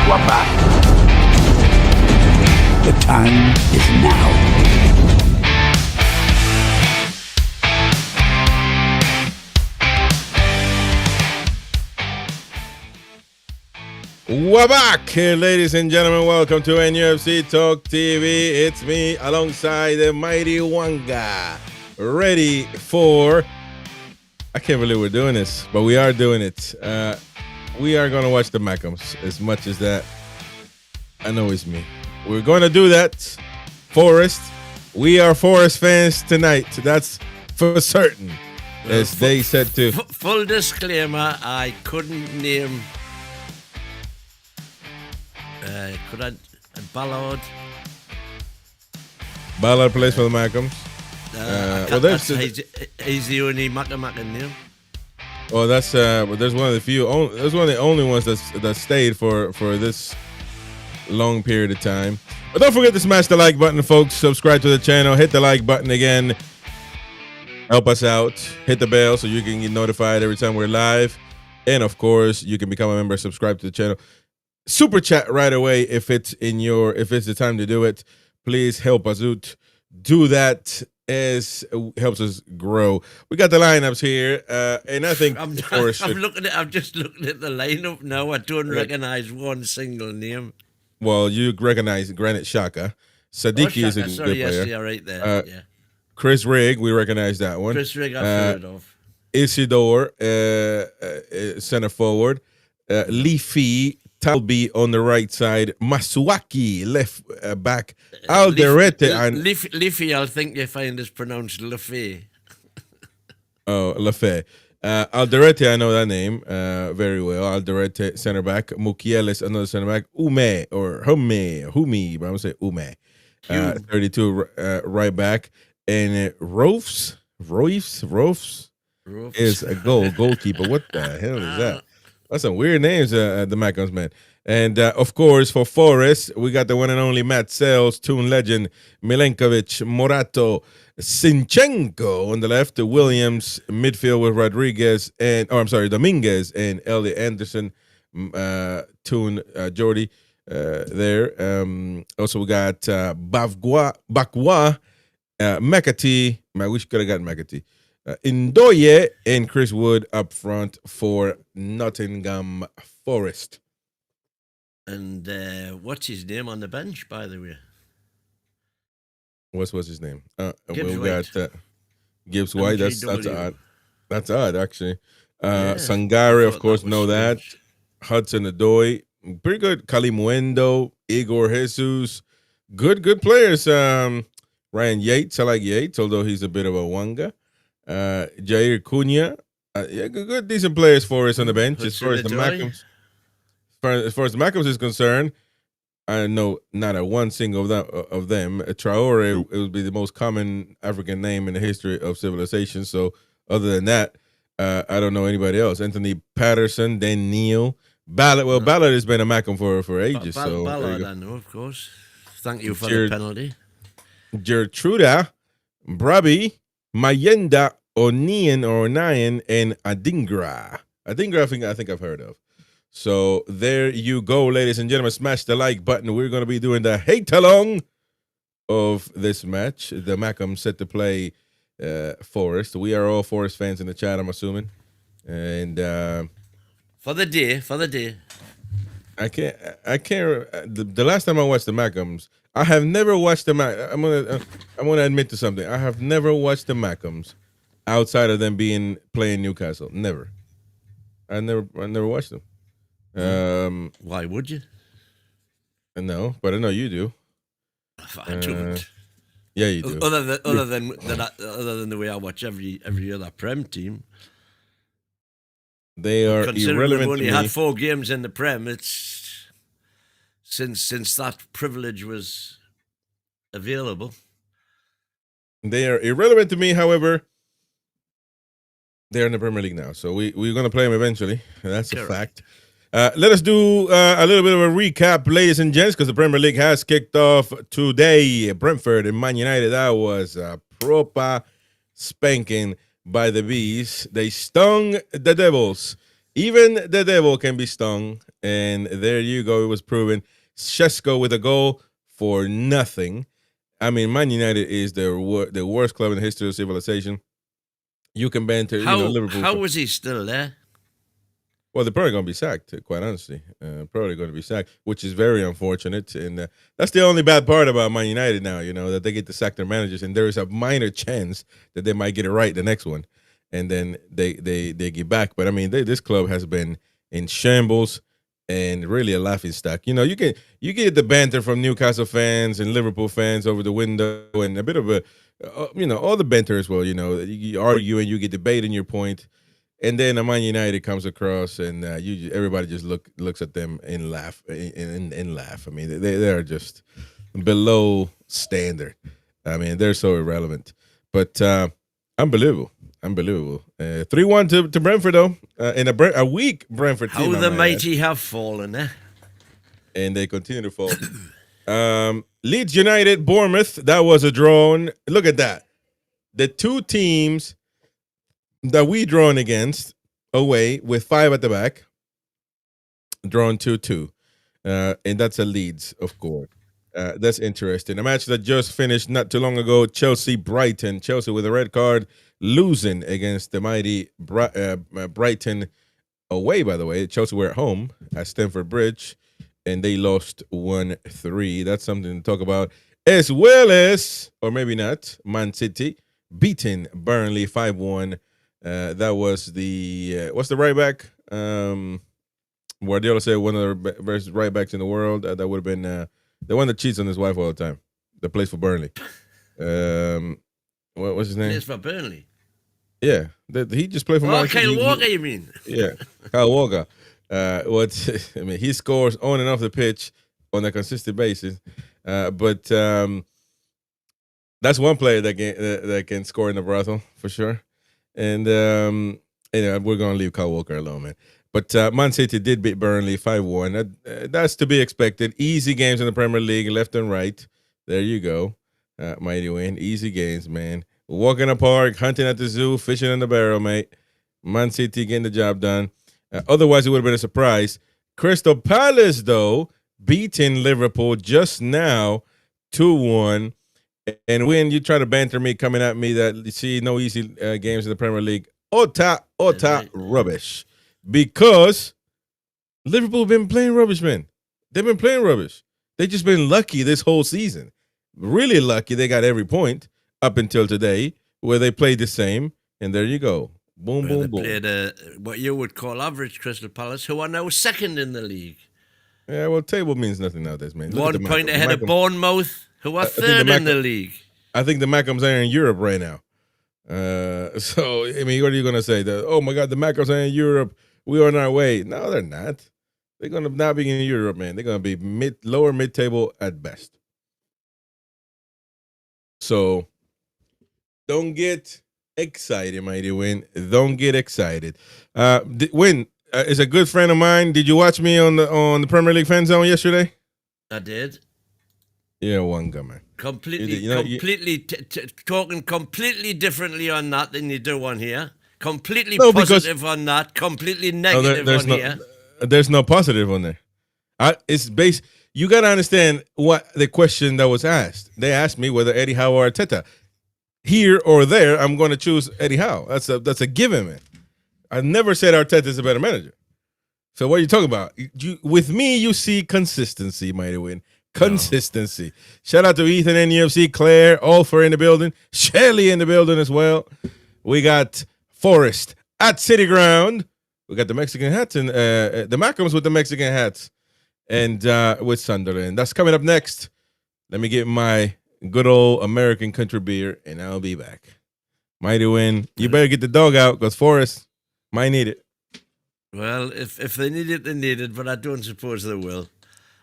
We're back. The time is now. We're back, ladies and gentlemen. Welcome to NUFC Talk TV. It's me alongside the mighty Wanga, ready for... I can't believe we're doing this, but we are doing it. We are going to watch the Mackems as much as that. I know it's me. We're going to do that. Forest. We are Forest fans tonight. That's for certain. As they said to... Full disclaimer, I couldn't name... could I... Ballard? Ballard plays for the Mackems. He's the only Mackem name. Well, that's but there's one of the few. There's one of the only ones that stayed for this long period of time. But don't forget to smash the like button, folks. Subscribe to the channel. Hit the like button again. Help us out. Hit the bell so you can get notified every time we're live. And of course, you can become a member. Subscribe to the channel. Super chat right away if it's the time to do it. Please help us out. Do that. As helps us grow. We got the lineups here, and I think I'm just looking at the lineup now. I don't recognize one single name. Well, you recognize Granit Xhaka. Sadiki is a good player. Yes, yeah, right there. Yeah. Chris Rigg, we recognize that one. Chris Rigg, I've heard of. Isidore, center forward. Leafy, Talbi on the right side. Masuaki, left back. Alderete and Leafy, I think you find is pronounced Lefay. Oh, Lefay. Alderete, I know that name very well. Alderete, center back. Mukielis, another center back. Ume or Humi, but I'm gonna say Ume. 32 right back. And Rofs is a goalkeeper. What the hell is that? That's some weird names, the Mackems, man. And, of course, for Forest, we got the one and only Matt Sells, Toon legend, Milenkovic, Morato, Sinchenko on the left, Williams, midfield with Rodriguez, Dominguez, and Elliot Anderson, Toon, Jordy there. Also, we got Bakwa, McAtee. I wish could have gotten McAtee. Ndoye and Chris Wood up front for Nottingham Forest. And what's his name on the bench, by the way? What's his name? Gibbs we got Gibbs White. That's odd. That's odd, actually. Sangare, of course, know that. Hudson Odoi, pretty good. Kalimuendo, Igor Jesus, good players. Ryan Yates, I like Yates, although he's a bit of a wanga. Jair Cunha, good decent players for us on the bench. As far as the Mackems is concerned, I know not a one single of them. Traore, it would be the most common African name in the history of civilization. So other than that, I don't know anybody else. Anthony Patterson, Dan Neal, Ballard. Well, Ballard has been a Mackem for ages. Ballard, I know, of course. Thank you for the penalty. Gertruda, Brabi, Mayenda, Onion, and Adingra. Adingra, I think I've heard of. So there you go, ladies and gentlemen. Smash the like button. We're going to be doing the hate-along of this match. The Mackem set to play Forest. We are all Forest fans in the chat, I'm assuming. And for the day. I can't. The last time I watched the Mackems, I have never watched the I'm gonna admit to something. I have never watched the Mackems outside of them playing Newcastle. Never. I never watched them. Why would you? No, but I know you do. I don't. Yeah, you do. Other than the way I watch every other Prem team. They are irrelevant. We've only had 4 games in the Prem. It's since that privilege was available. They are irrelevant to me. However, they're in the Premier League now, so we're going to play them eventually. That's a fact. Let us do a little bit of a recap, ladies and gents, because the Premier League has kicked off today. Brentford and Man United, that was a proper spanking by the Bees. They stung the Devils. Even the devil can be stung. And there you go. It was proven. Shesko with a goal for nothing. I mean, Man United is the worst club in the history of civilization. You can banter, Liverpool. How was he still there? Well, they're probably going to be sacked, quite honestly. Probably going to be sacked, which is very unfortunate. And that's the only bad part about Man United now, that they get to sack their managers. And there is a minor chance that they might get it right the next one. And then they get back. But, I mean, this club has been in shambles and really a laughing stock. You get the banter from Newcastle fans and Liverpool fans over the window and a bit of a, all the banter as well. You argue and you get debating your point. And then a Man United comes across, and everybody just looks at them and laugh and laugh. I mean, they are just below standard. I mean, they're so irrelevant. But unbelievable. 3-1 to Brentford, though. In a weak Brentford team. How the mighty have fallen, eh? And they continue to fall. Leeds United, Bournemouth, that was a draw. Look at that. The two teams that we drawn against away with 5 at the back, drawn 2-2. And that's a Leeds, of course. That's interesting. A match that just finished not too long ago, Chelsea-Brighton. Chelsea with a red card, losing against the mighty Brighton away, by the way. Chelsea were at home at Stamford Bridge, and they lost 1-3. That's something to talk about. As well as, or maybe not, Man City beating Burnley 5-1. That was what's the right back? Guardiola said one of the best right backs in the world. That would have been the one that cheats on his wife all the time. That plays for Burnley. What's his name? Plays for Burnley. Yeah, he just played for. Kyle Walker, you mean? Yeah, Kyle Walker. He scores on and off the pitch on a consistent basis. But that's one player that can score in the brothel for sure. And we're going to leave Kyle Walker alone, man. But Man City did beat Burnley 5-1. That's to be expected. Easy games in the Premier League, left and right. There you go. Mighty win. Easy games, man. Walking in the park, hunting at the zoo, fishing in the barrel, mate. Man City getting the job done. Otherwise, it would have been a surprise. Crystal Palace, though, beating Liverpool just now 2-1. And when you try to banter me, coming at me that you see no easy games in the Premier League, ota rubbish. Because Liverpool been playing rubbish, man. They've been playing rubbish. They just been lucky this whole season. Really lucky. They got every point up until today where they played the same. And there you go. Boom, boom, boom. They played what you would call average Crystal Palace, who are now second in the league. Yeah, well, table means nothing nowadays, man. Look 1 point ahead of Bournemouth, who are third in the league. I think the Mackems are in Europe right now. So, I mean, what are you going to say? Oh, my God, the Mackems are in Europe. We're on our way. No, they're not. They're going to not be in Europe, man. They're going to be lower mid-table at best. So, don't get excited, mighty Win. Don't get excited. Win is a good friend of mine. Did you watch me on the Premier League Fan Zone yesterday? I did. Yeah, one guy, man. Completely talking completely differently on that than you do on here. Completely positive on that. Completely negative on here. There's no positive on there. It's based. You got to understand what the question that was asked. They asked me whether Eddie Howe or Arteta. Here or there, I'm going to choose Eddie Howe. That's a given, man. I never said Arteta is a better manager. So what are you talking about? With me, you see consistency, mighty win. Consistency. No. Shout out to Ethan, NUFC, Claire, Alfer in the building, Shelly in the building as well. We got Forrest at City Ground. We got the Mexican hats and the Mackems with the Mexican hats and with Sunderland. That's coming up next. Let me get my good old American country beer and I'll be back. Mighty win. You better get the dog out because Forrest might need it. Well, if they need it, they need it, but I don't suppose they will.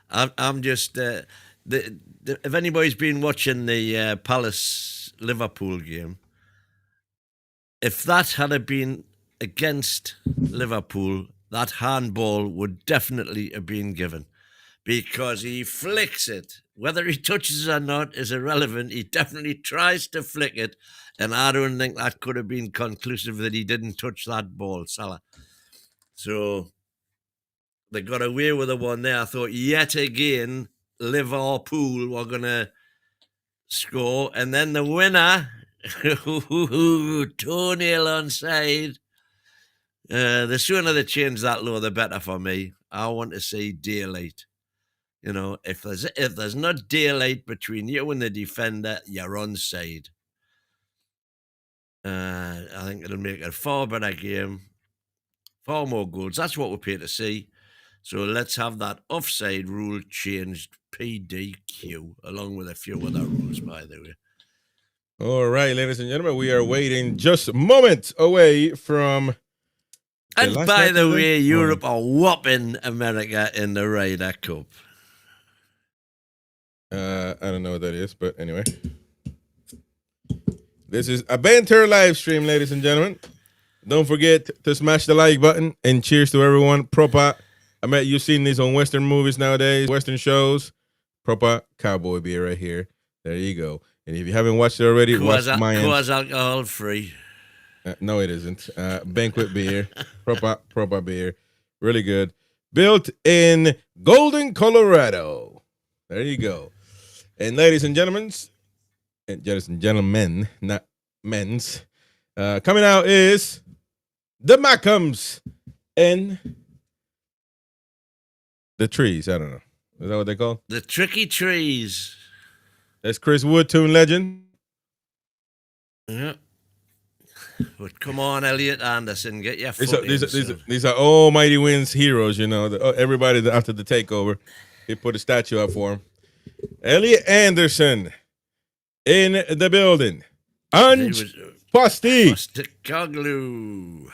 I'm just if anybody's been watching the Palace Liverpool game, if that had been against Liverpool, that handball would definitely have been given because he flicks it. Whether he touches it or not is irrelevant. He definitely tries to flick it, and I don't think that could have been conclusive that he didn't touch that ball, Salah. So They got away with the one there. I thought, yet again, Liverpool were going to score. And then the winner, 2-0 onside. The sooner they change that law, the better for me. I want to see daylight. You know, if there's not daylight between you and the defender, you're onside. I think it'll make it a far better game, far more goals. That's what we're paid to see. So let's have that offside rule changed, PDQ, along with a few other rules, by the way. All right, ladies and gentlemen, we are waiting just moments away from. And by the way, Europe are whopping America in the Ryder Cup. I don't know what that is, but anyway. This is a Banter live stream, ladies and gentlemen. Don't forget to smash the like button, and cheers to everyone. Proper. I bet you've seen these on Western movies nowadays, Western shows. Proper cowboy beer right here. There you go. And if you haven't watched it already, watch mine. Coors alcohol free. No, it isn't. Banquet beer. Proper beer. Really good. Built in Golden, Colorado. There you go. And ladies and gentlemen, not men's, coming out is the Mackhams and the Trees. I don't know. Is that what they call? The Tricky Trees. That's Chris Wood, Toon legend. Yeah. But come on, Elliot Anderson, get your foot in. These are almighty wins heroes, you know. Everybody after the takeover, they put a statue up for him. Elliot Anderson in the building. Postecoglou.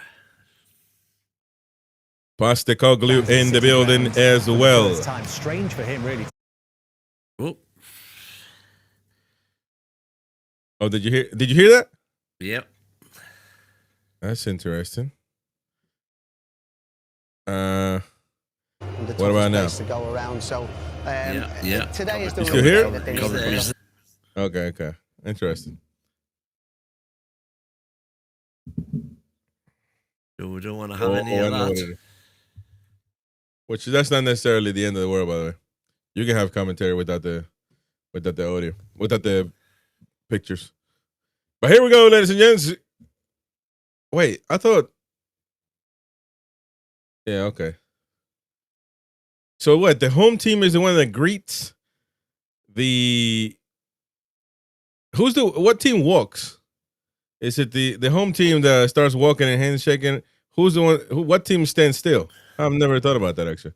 Postecoglou in the building as well. First time, strange for him, really. Oh, did you hear that? Yep. That's interesting. What about now? To go around, so yeah. Today is the you still here? Okay. Interesting. So we don't want to have any of that. Which that's not necessarily the end of the world, by the way. You can have commentary without the audio, without the pictures. But here we go, ladies and gents. Wait, I thought. Yeah, okay. So what? The home team is the one that greets the. What team walks? Is it the home team that starts walking and handshaking? Who's the one? What team stands still? I've never thought about that actually.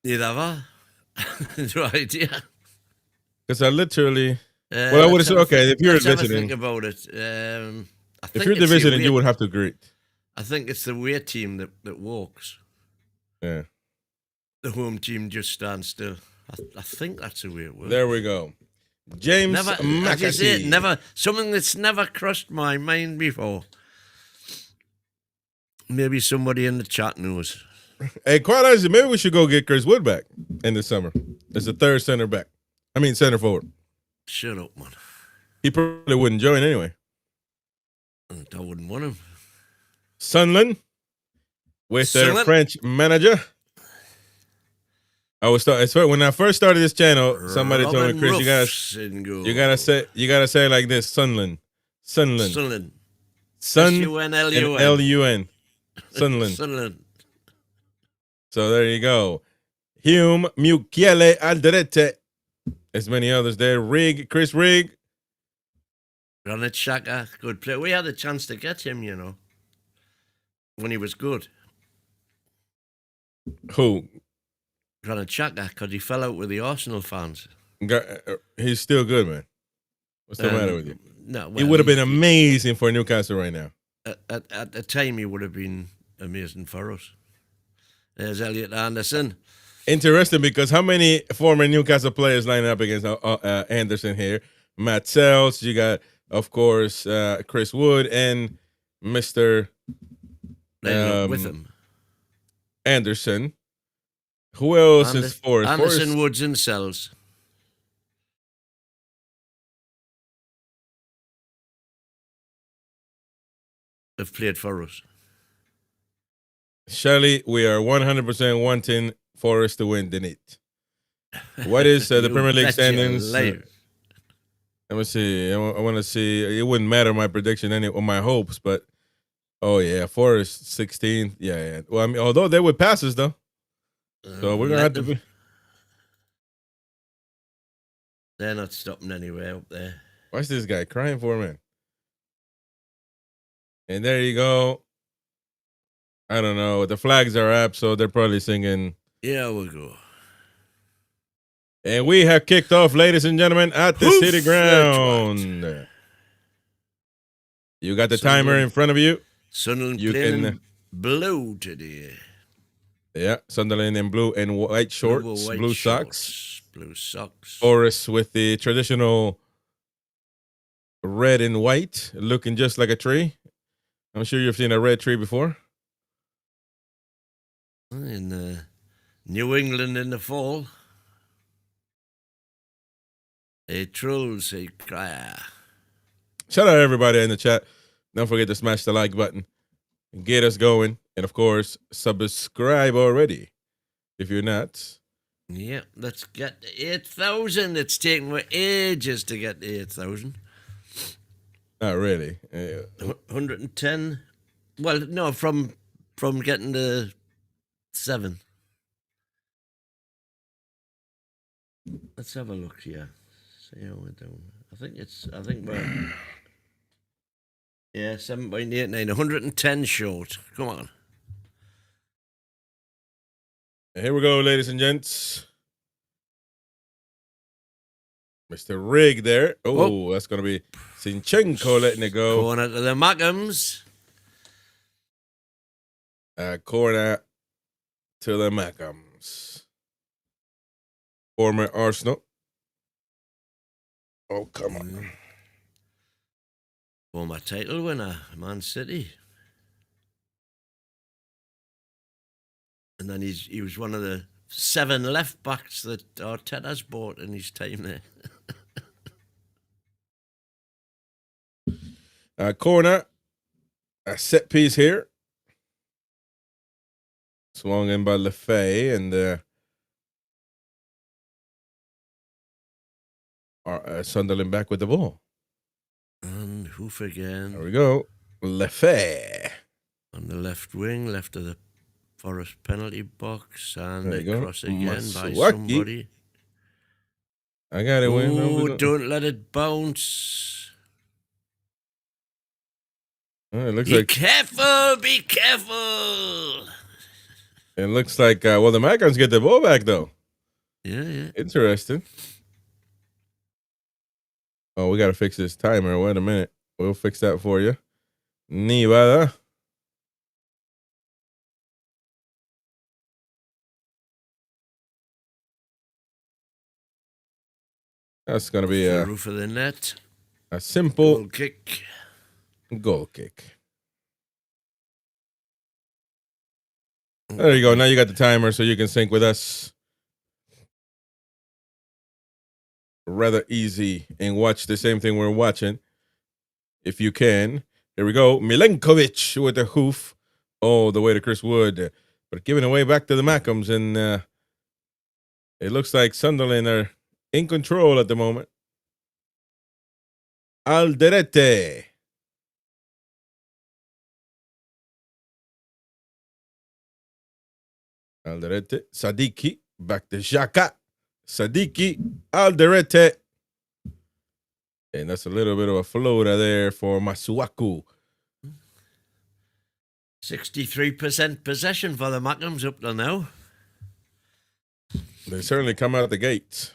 Neither. No idea. Because I literally. Well, I would have said, okay, if you're visiting. Think about it. If you're the visiting, you would have to greet. I think it's the away team that walks. Yeah. The home team just stands still. I think that's the way it works. There we go. James McAtee. Something that's never crossed my mind before. Maybe somebody in the chat knows. Hey, quite honestly, maybe we should go get Chris Wood back in the summer as the third center forward. Shut up, man. He probably wouldn't join anyway. I wouldn't want him. Sunderland with their French manager. When I first started this channel, somebody told me, Chris, you gotta say it like this: Sunderland. Sun S-U-N-L-U-N. L-U-N. Sunderland. So there you go. Hume, Mukiele, Alderete. There's many others there. Chris Rigg. Granit Xhaka, good player. We had a chance to get him, you know, when he was good. Who? Granit Xhaka, because he fell out with the Arsenal fans. He's still good, man. What's the matter with you? No, he would have been amazing for Newcastle right now. At the time, he would have been amazing for us. There's Elliot Anderson. Interesting, because how many former Newcastle players lining up against Anderson here? Matt Sells, you got, of course, Chris Wood and Mr. With him. Anderson. Who else is fourth? Anderson, Woods, and Sells. Have played for us. Shelley, we are 100% wanting Forest to win, didn't it? What is the You Premier League bet your standings? life. Let me see. I want to see. It wouldn't matter my prediction or my hopes, but oh yeah, Forest 16th. Yeah. Well, I mean, although they would pass us though, so we're gonna have to be. They're not stopping anywhere up there. Watch this guy crying for a man. And there you go. I don't know. The flags are up, so they're probably singing. Yeah, we'll go. And we have kicked off, ladies and gentlemen, at the City Ground. You got the timer in front of you. Sunderland playing in blue today. Yeah, Sunderland in blue and white shorts, blue socks. Blue socks. Forest with the traditional red and white, looking just like a tree. I'm sure you've seen a red tree before. In New England in the fall. A trolls, a crier. Shout out everybody in the chat. Don't forget to smash the like button and get us going. And of course, subscribe already if you're not. Yeah, let's get to 8,000. It's taken me ages to get to 8,000. Not really. 110. Well, no, from getting to 7. Let's have a look here. See how we're doing. I think we're 7.89. 110 short. Come on. Here we go, ladies and gents. Mr. Rig there. Oh, that's going to be Sinchenko letting it go. Corner to the Mackhams. Corner to the Mackhams. Former Arsenal. Oh, come on. Former title winner, Man City. And then he was one of the 7 left backs that Arteta's bought in his time there. Corner. A set piece here. Swung in by Lefay and Sunderland back with the ball. And Hoof again. There we go. Lefay. On the left wing, left of the Forest penalty box. And a cross again by somebody. I got it. Oh, don't let it bounce. It looks be careful. It looks like, the Mackhams get the ball back, though. Yeah. Interesting. Oh, we got to fix this timer. Wait a minute. We'll fix that for you. Nivada. That's going to be the roof of the net. A simple goal kick. There you go. Now you got the timer so you can sync with us. Rather easy and watch the same thing we're watching. If you can. Here we go. Milenkovic with the hoof. Oh, the way to Chris Wood. But giving away back to the Mackhams. And it looks like Sunderland are in control at the moment. Alderete. Sadiki. Back to Xhaka. Sadiki. Alderete. And that's a little bit of a floater there for Masuaku. 63% possession for the Mackhams up till now. They certainly come out of the gates.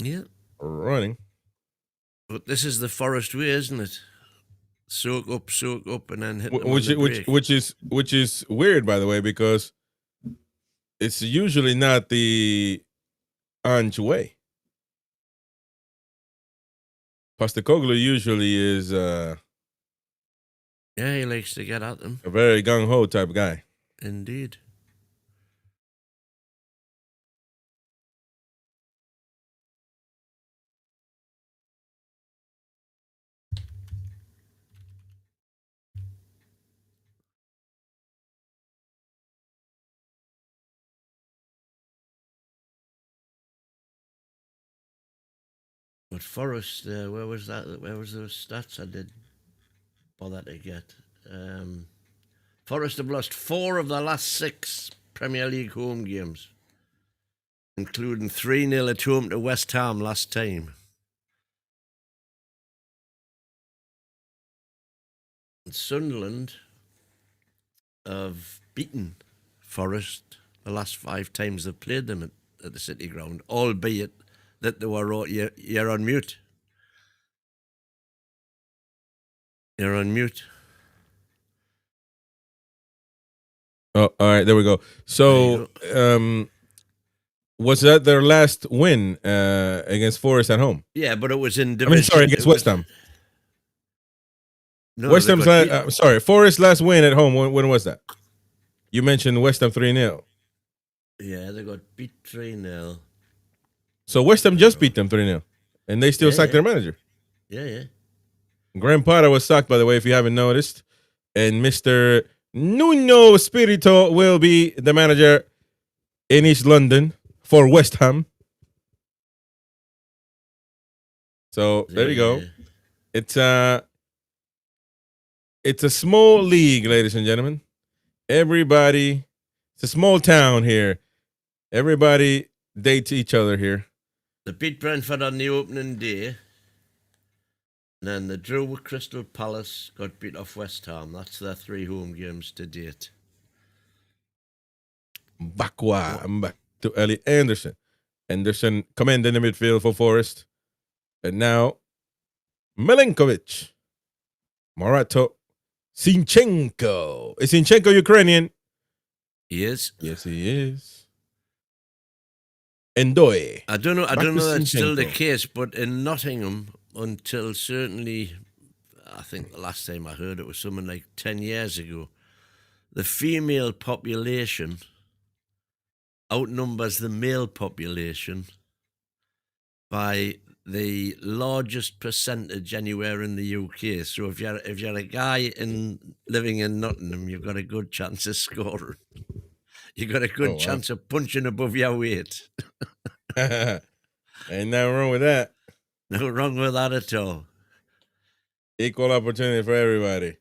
Yeah. Running. But this is the Forest way, isn't it? Soak up, and then hit them on the break. Which is weird, by the way, because it's usually not the Ange way. Postecoglou usually is yeah, he likes to get at them. A very gung-ho type guy. Indeed. But Forest, where was that? Where was those stats I did bother to get? Forest have lost 4 of the last 6 Premier League home games, including 3-0 at home to West Ham last time. And Sunderland have beaten Forest the last 5 times they've played them at the City Ground, albeit that they were you're on mute. You're on mute. Oh, all right, there we go. So, was that their last win against Forest at home? Yeah, but it was in division. I mean, sorry, against West Ham. No, West they Ham's got sorry, Forest's last win at home. When was that? You mentioned West Ham 3-0. Yeah, they got beat 3-0. So West Ham just beat them 3-0, and they still sacked their manager. Yeah. Graham Potter was sacked, by the way, if you haven't noticed, and Mr. Nuno Espirito will be the manager in East London for West Ham. So there you go. It's a small league, ladies and gentlemen. Everybody, it's a small town here. Everybody dates each other here. They beat Brentford on the opening day. And then they drew with Crystal Palace, got beat off West Ham. That's their 3 home games to date. Back to Elliot Anderson. Anderson come in the midfield for Forest. And now Milinkovic. Morato. Zinchenko. Is Zinchenko Ukrainian? He is. Yes, he is. Ndoye. I don't know Marcus that's still the Zinchenko. case, but in Nottingham, until certainly, I think the last time I heard it was something like 10 years ago, the female population outnumbers the male population by the largest percentage anywhere in the UK. So if you're a guy living in Nottingham, you've got a good chance of scoring. You've got a good chance of punching above your weight. Ain't nothing wrong with that. No wrong with that at all. Equal opportunity for everybody.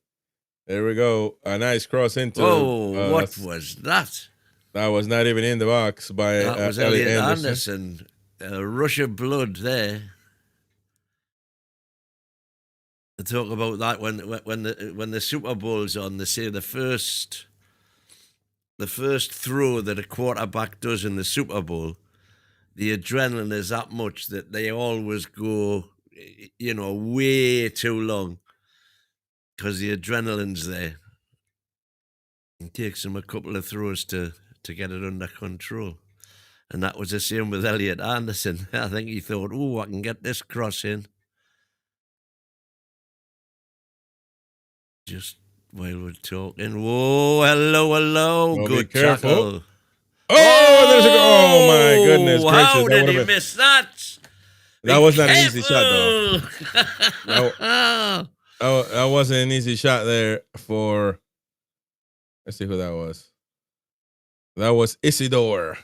There we go. A nice cross into. Oh, what was that? That was not even in the box by That was Elliot Elliot Anderson. Anderson. A rush of blood there. They talk about that when the Super Bowl's on. They say the first throw that a quarterback does in the Super Bowl, the adrenaline is that much that they always go, way too long because the adrenaline's there. It takes them a couple of throws to get it under control. And that was the same with Elliot Anderson. I think he thought, I can get this cross in. Just while we're talking. Whoa, hello. Good tackle. Oh, my goodness gracious. How did he miss that? That was not an easy shot, though. That wasn't an easy shot there for, let's see who that was. That was Isidore.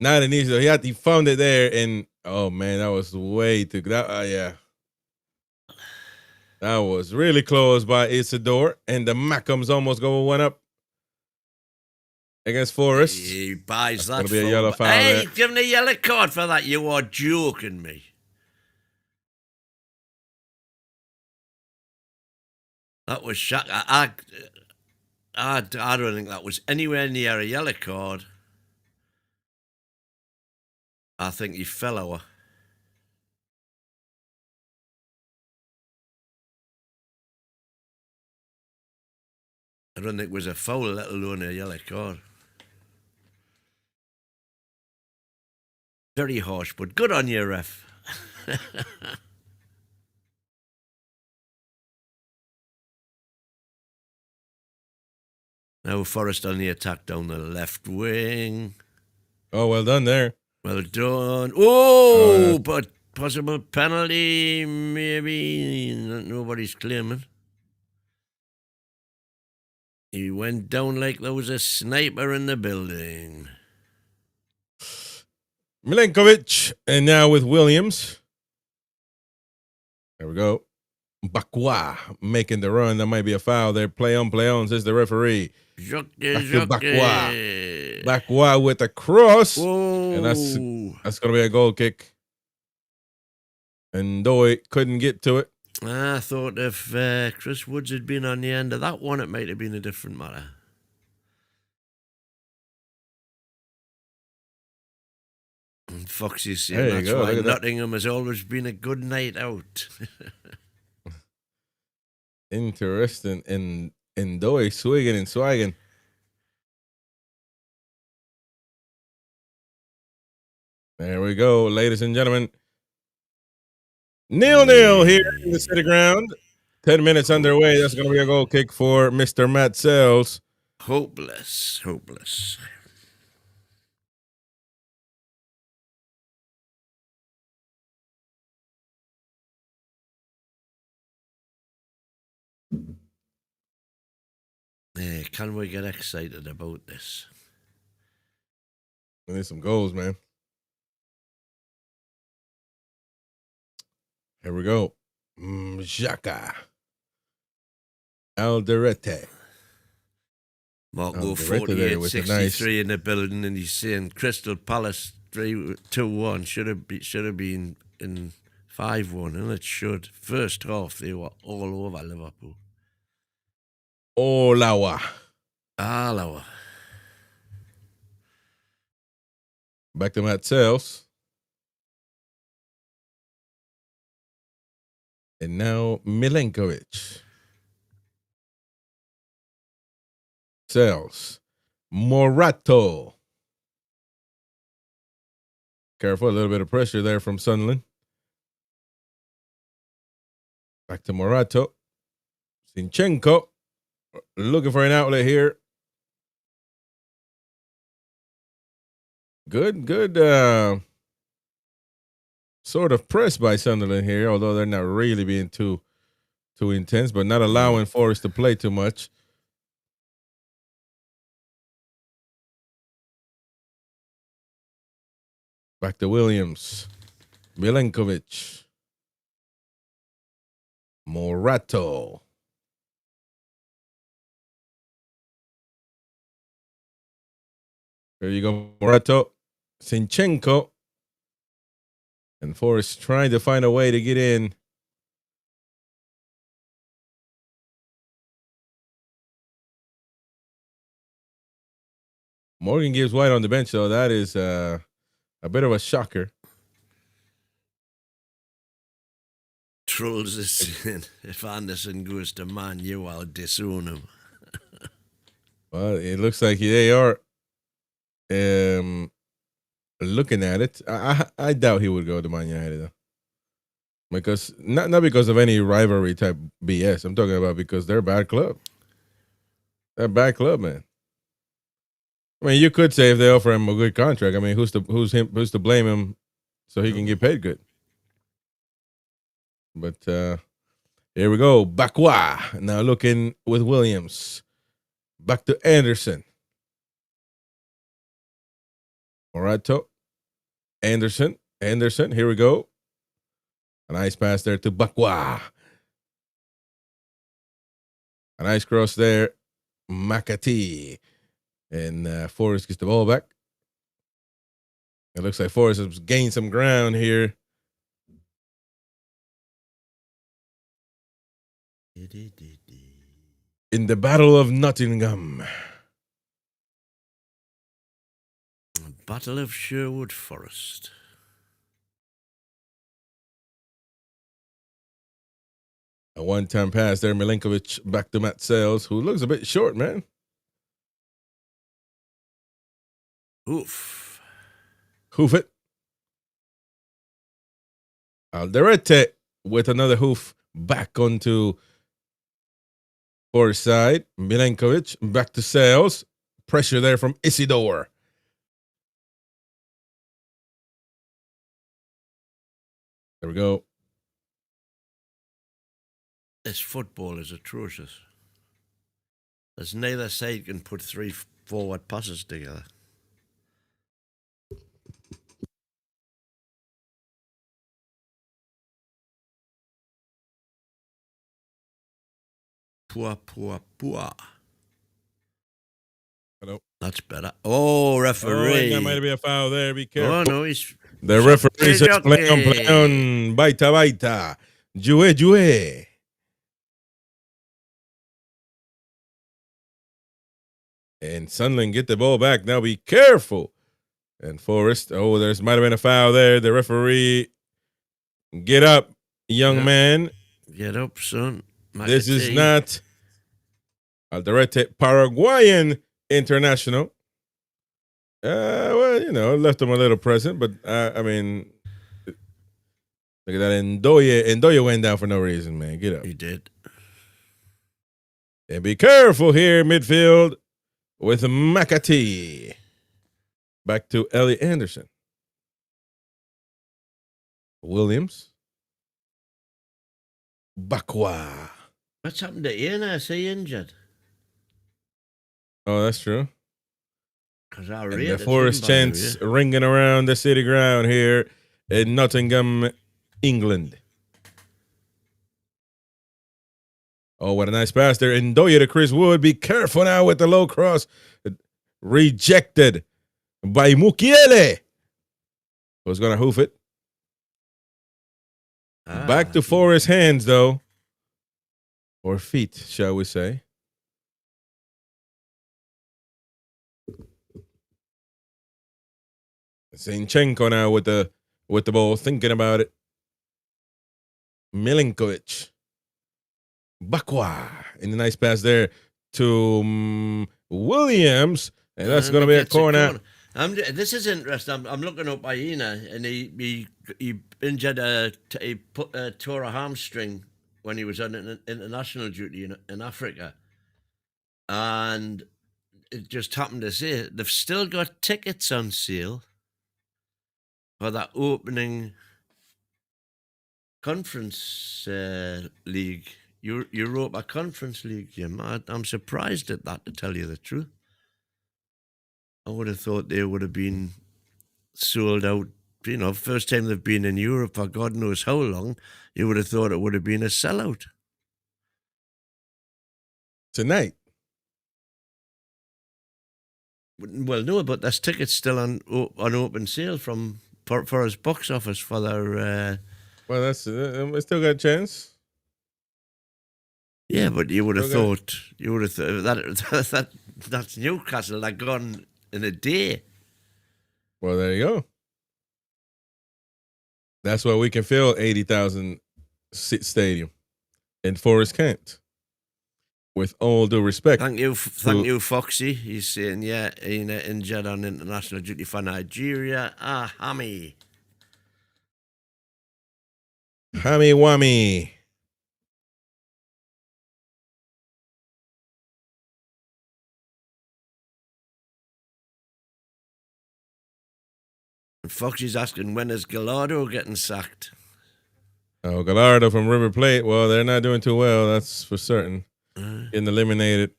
Not an easy, he found it there, and oh man, that was way too, yeah. That was really close by Isidore, and the Mackhams almost go 1 up against Forest. He buys That's that. Gonna be a yellow foul. Hey, there. give him a yellow card for that. You are joking me. That was shock. I don't think that was anywhere near a yellow card. I think he fell over. I don't think it was a foul, let alone a yellow card. Very harsh, but good on you, ref. Now Forrest on the attack down the left wing. Oh, well done there. Well done. Oh, but possible penalty, maybe. Nobody's claiming. He went down like there was a sniper in the building. Milenkovic, and now with Williams. There we go. Bakwa making the run. That might be a foul there. Play on, says the referee. Back to Bakwa. Bakwa with a cross. Whoa. And that's going to be a goal kick. And Doy couldn't get to it. I thought if Chris Woods had been on the end of that one, it might have been a different matter. And Foxy's saying that's why Nottingham has always been a good night out. Interesting. And Doy swigging and swagging. There we go, ladies and gentlemen. 0-0 here in the City Ground. 10 minutes underway. That's going to be a goal kick for Mr. Matt Sells. Hopeless. Can we get excited about this? We need some goals, man. Here we go. Xhaka. Alderete. Marco 48-63 in the building, and he's saying Crystal Palace 3-2-1 should have been in 5-1, and it should. First half, they were all over Liverpool. Olawa. Back to Matt Sells. And now Milenkovic. Sells. Morato. Careful, a little bit of pressure there from Sunderland. Back to Morato. Zinchenko. Looking for an outlet here. Good sort of press by Sunderland here, although they're not really being too intense, but not allowing Forest to play too much. Back to Williams. Milenkovic. Morato. There you go, Morato. Zinchenko. And Forrest trying to find a way to get in. Morgan gives White on the bench, though. That is a bit of a shocker. Trolls is saying, if Anderson goes to Man U, I'll disown him. Well, it looks like they are looking at it. I doubt he would go to Man United, though. Because not because of any rivalry type BS. I'm talking about because they're a bad club. They're a bad club, man. I mean, you could say if they offer him a good contract, I mean, who's to blame him so he can get paid good? But here we go. Bakwa now looking with Williams. Back to Anderson. Morato. Anderson. Here we go. A nice pass there to Bakwa. A nice cross there. Makati. And Forrest gets the ball back. It looks like Forrest has gained some ground here. In the Battle of Nottingham. Battle of Sherwood Forest. A one-time pass there. Milenkovic back to Matt Sells, who looks a bit short, man. Hoof it. Alderete with another hoof back onto Forest side. Milenkovic back to Sells. Pressure there from Isidore. There we go. This football is atrocious. As neither side can put three forward passes together. Pua. Hello. That's better. Oh, referee. That might be a foul there. Be careful. Oh, no, he's... The referee says play on. Baita. Jue. And Sunderland get the ball back. Now be careful. And Forrest, there's might have been a foul there. The referee, get up, young man. Get up, son. This is not Alderete Paraguayan international. Well, left him a little present, but I mean, look at that. Ndoye went down for no reason, man. Get up. He did. And be careful here, midfield, with McAtee. Back to Ellie Anderson. Williams. Bakwa. What's happened to Ian? Is he injured? Oh, that's true. Because I And read the Forest chants ringing around the city ground here in Nottingham, England. Oh, what a nice pass there. Ndoye to Chris Wood. Be careful now with the low cross. Rejected by Mukiele. Who's going to hoof it? Back to Forest's hands, though. Or feet, shall we say. Zinchenko now with the ball, thinking about it. Milinkovic. Bakwa. In the nice pass there to Williams. And that's going to be a corner. This is interesting. I'm looking up Aina, and he injured he tore a hamstring when he was on international duty in Africa, and it just happened to say they've still got tickets on sale for that opening conference league, Europa Conference League, Jim. I'm surprised at that, to tell you the truth. I would have thought they would have been sold out. First time they've been in Europe for God knows how long, you would have thought it would have been a sellout. Tonight? Well, no, but there's tickets still on open sale for his box office for their... Well, that's we still got a chance. Yeah, but you would have thought that's Newcastle. They're gone in a day. Well, there you go. That's why we can fill 80,000 seat stadium, and Forest can't. With all due respect. Thank you, Foxy. He's saying, injured on international duty for Nigeria. Hammy. Hammy Wammy. Foxy's asking, when is Gallardo getting sacked? Oh, Gallardo from River Plate. Well, they're not doing too well, that's for certain. Getting eliminated.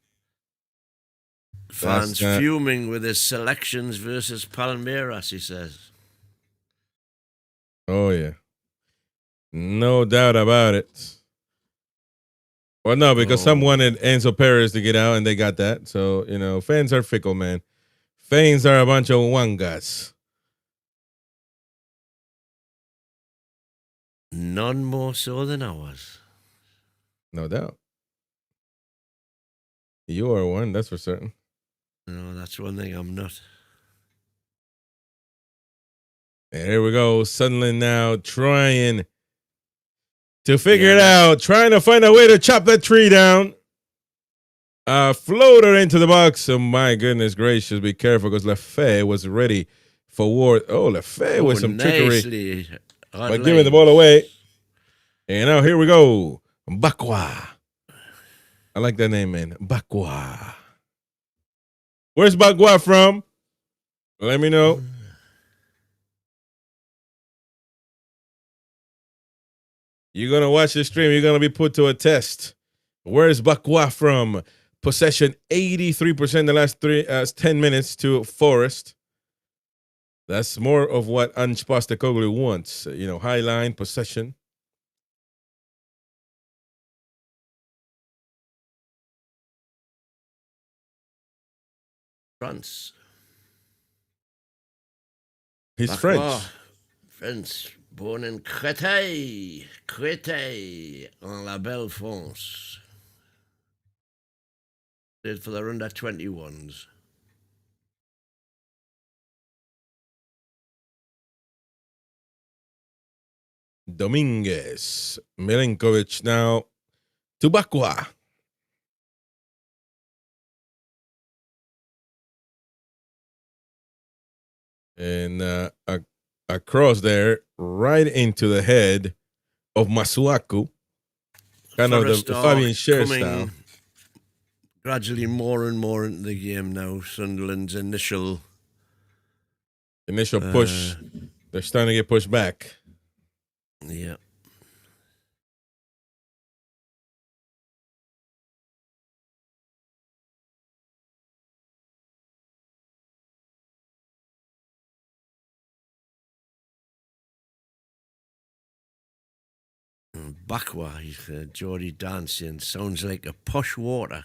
Fans fuming with his selections versus Palmeiras, he says. Oh, yeah. No doubt about it. Well, no, because some wanted Enzo Perez to get out, and they got that. So, fans are fickle, man. Fans are a bunch of wangas. None more so than ours. No doubt. You are one, that's for certain. No, that's one thing I'm not. And here we go. Sunderland now trying to figure it out, trying to find a way to chop that tree down. Floater into the box. Oh, my goodness gracious. Be careful because Lefebvre was ready for war. Oh, Lefebvre with some trickery. But giving the ball away. And now here we go. Bakwa. I like that name, man. Bakwa. Where's Bakwa from? Let me know. You're going to watch this stream. You're going to be put to a test. Where's Bakwa from? Possession 83% the last 10 minutes to Forest. That's more of what Ange Postecoglou wants. High line possession. France. He's Bakwa, French. French. Born in Créteil, en la belle France. Played for their under 21s. Dominguez. Milinkovic now to Bakwa. And a cross there right into the head of Masuaku. Kind of the Fabian Scher style. Gradually more and more into the game now. Sunderland's initial push. They're starting to get pushed back. Yeah. Bakwa, he's Geordie dancing. Sounds like a posh water.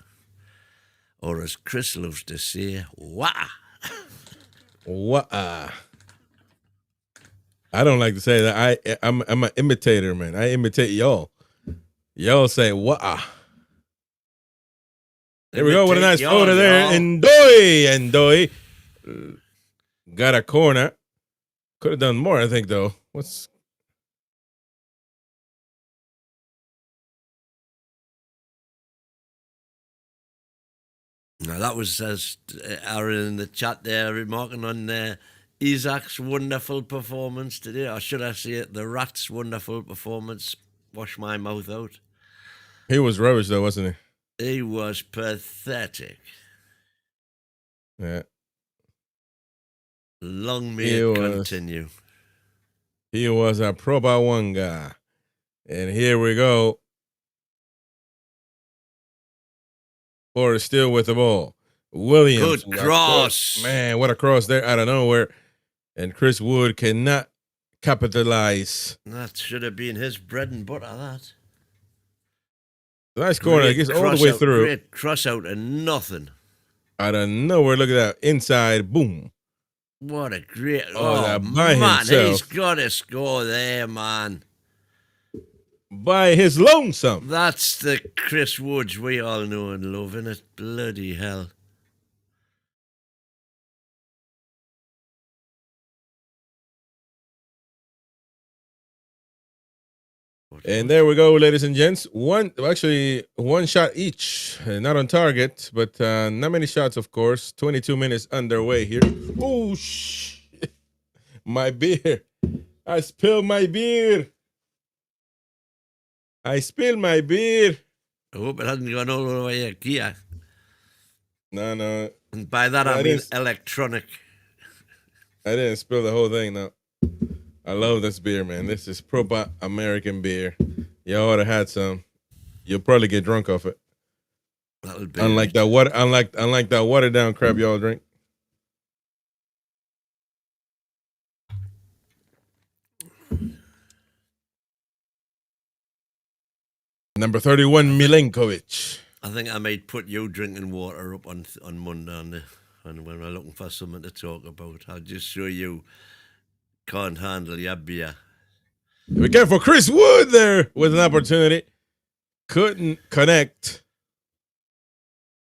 Or as Chris loves to say, wah. Wah. I don't like to say that. I'm an imitator, man. I imitate y'all. Y'all say wah. There we go with a nice photo there. And Doi got a corner. Could have done more, I think, though. Now that was Aaron in the chat there remarking on Isaac's wonderful performance today, or should I say it, the Rat's wonderful performance. Wash my mouth out. He was rubbish though, wasn't he? He was pathetic. Yeah. Long may it continue. He was a proper one guy. And here we go. Forrest still with the ball. Williams. Good cross. Man, what a cross there out of nowhere. And Chris Wood cannot capitalize. That should have been his bread and butter, that. Nice corner. It gets all the way through. Great cross out of nothing. Out of nowhere. Look at that. Inside. Boom. What a great... Oh, by man, himself. He's got to score there, man. By his lonesome. That's the Chris Woods we all know and love, innit? Bloody hell. And there we go, ladies and gents. One shot each. Not on target, but not many shots, of course. 22 minutes underway here. Oh, shit. My beer. I spilled my beer. I spilled my beer. I hope it hasn't gone all the way here. No. And by that, I mean electronic. I didn't spill the whole thing, no. I love this beer, man. This is proper American beer. Y'all ought to had some. You'll probably get drunk off it. That'll be unlike that watered down crap y'all drink. Number 31, Milinkovic. I think I might put you drinking water up on Monday when we're looking for something to talk about. I'll just show you can't handle your beer. Be careful, Chris Wood there with an opportunity. Couldn't connect.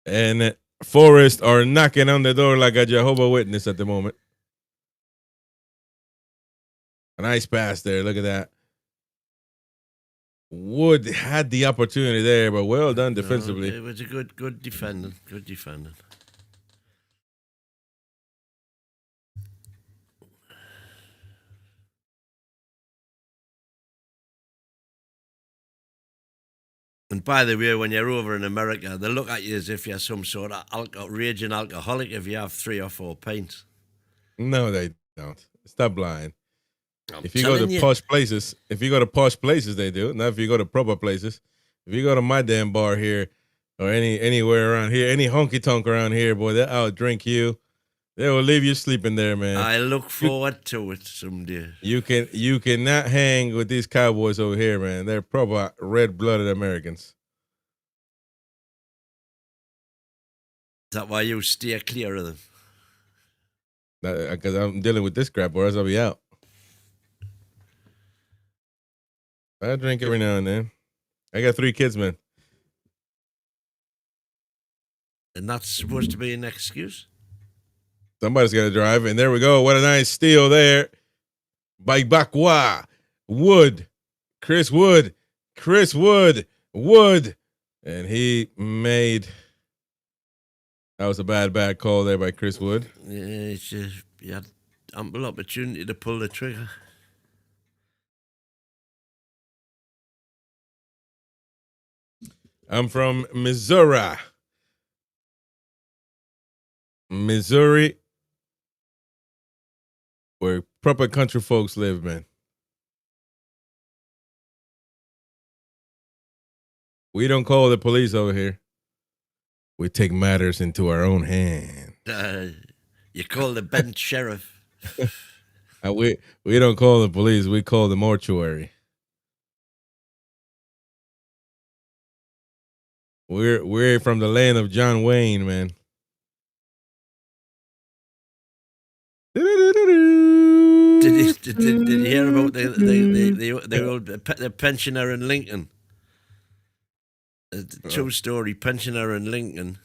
And Forrest are knocking on the door like a Jehovah's Witness at the moment. A nice pass there. Look at that. Wood had the opportunity there, but well done defensively. No, it was a good defending. Good defending. And by the way, when you're over in America, they look at you as if you're some sort of raging alcoholic if you have 3 or 4 pints. No, they don't. Stop lying. If you go to posh places, they do. Not if you go to proper places. If you go to my damn bar here or anywhere around here, any honky tonk around here, boy, they'll out drink you. They will leave you sleeping there, man. I look forward to it someday. You cannot hang with these cowboys over here, man. They're proper red-blooded Americans. Is that why you steer clear of them? Because I'm dealing with this crap, or else I'll be out. I drink every now and then. I got 3 kids, man. And that's supposed to be an excuse? Somebody's got to drive, and there we go. What a nice steal there by Bakwa. Wood. Chris Wood. And he made... That was a bad call there by Chris Wood. Yeah, it's just, you had ample opportunity to pull the trigger. I'm from Missouri. Missouri, where proper country folks live, man. We don't call the police over here. We take matters into our own hand. You call the bench sheriff. We don't call the police. We call the mortuary. We're from the land of John Wayne, man. Did you hear about the pensioner in Lincoln? The true-story pensioner in Lincoln,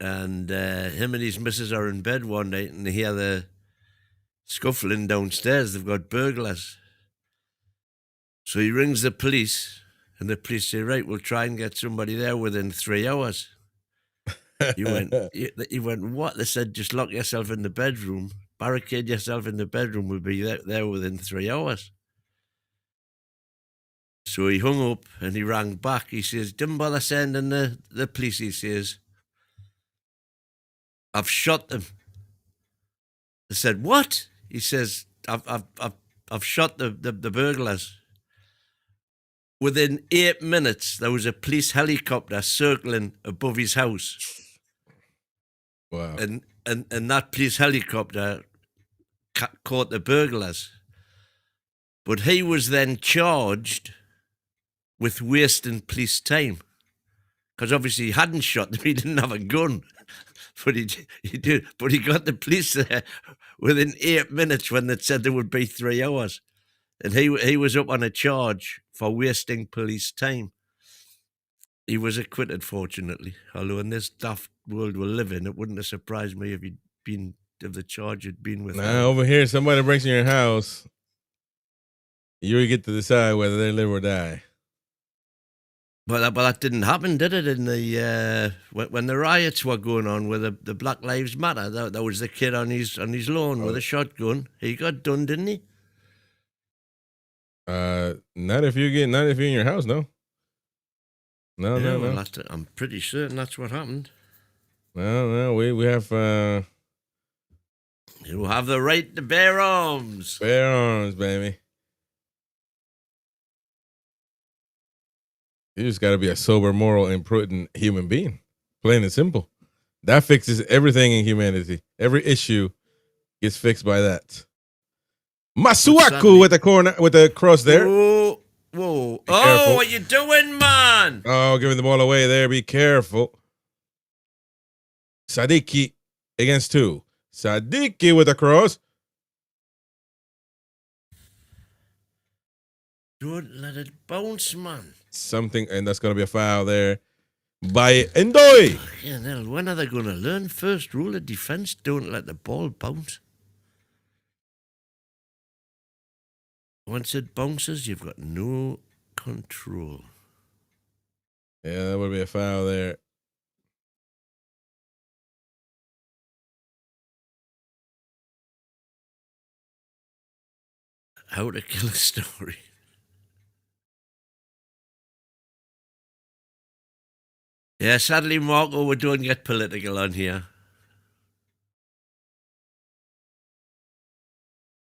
and him and his missus are in bed one night, and they hear the scuffling downstairs. They've got burglars. So he rings the police, and the police say, right, we'll try and get somebody there within 3 hours. He went, what? They said, just lock yourself in the bedroom, barricade yourself in the bedroom, we'll be there within 3 hours. So he hung up and he rang back. He says, didn't bother sending the police. He says, I've shot them. They said, what? He says, I've shot the burglars. Within 8 minutes, there was a police helicopter circling above his house. Wow. And that police helicopter caught the burglars. But he was then charged with wasting police time. Because obviously he hadn't shot them, he didn't have a gun. But he did. But he got the police there within 8 minutes when they said there would be 3 hours. And he was up on a charge for wasting police time. He was acquitted, fortunately. Although in this daft world we live in, it wouldn't have surprised me if the charge had been with him. Over here, somebody breaks in your house, you get to decide whether they live or die. But that didn't happen, did it? In the when the riots were going on with the Black Lives Matter, that was the kid on his lawn with a shotgun. He got done, didn't he? Not if you're in your house, no. No. I'm pretty certain that's what happened. No, we have. You have the right to bear arms. Bear arms, baby. You just got to be a sober, moral, and prudent human being. Plain and simple. That fixes everything in humanity. Every issue gets fixed by that. Masuaku with the corner, with the cross there. Whoa. Oh, what you doing, man? Oh, giving the ball away there. Be careful. Sadiki against 2. Sadiki with the cross. Don't let it bounce, man. Something, and that's going to be a foul there by Ndoye. Yeah, when are they going to learn? First rule of defense, don't let the ball bounce. Once it bounces, you've got no control. Yeah, that would be a foul there. How to kill a story. Yeah, sadly, Marco, we don't get political on here.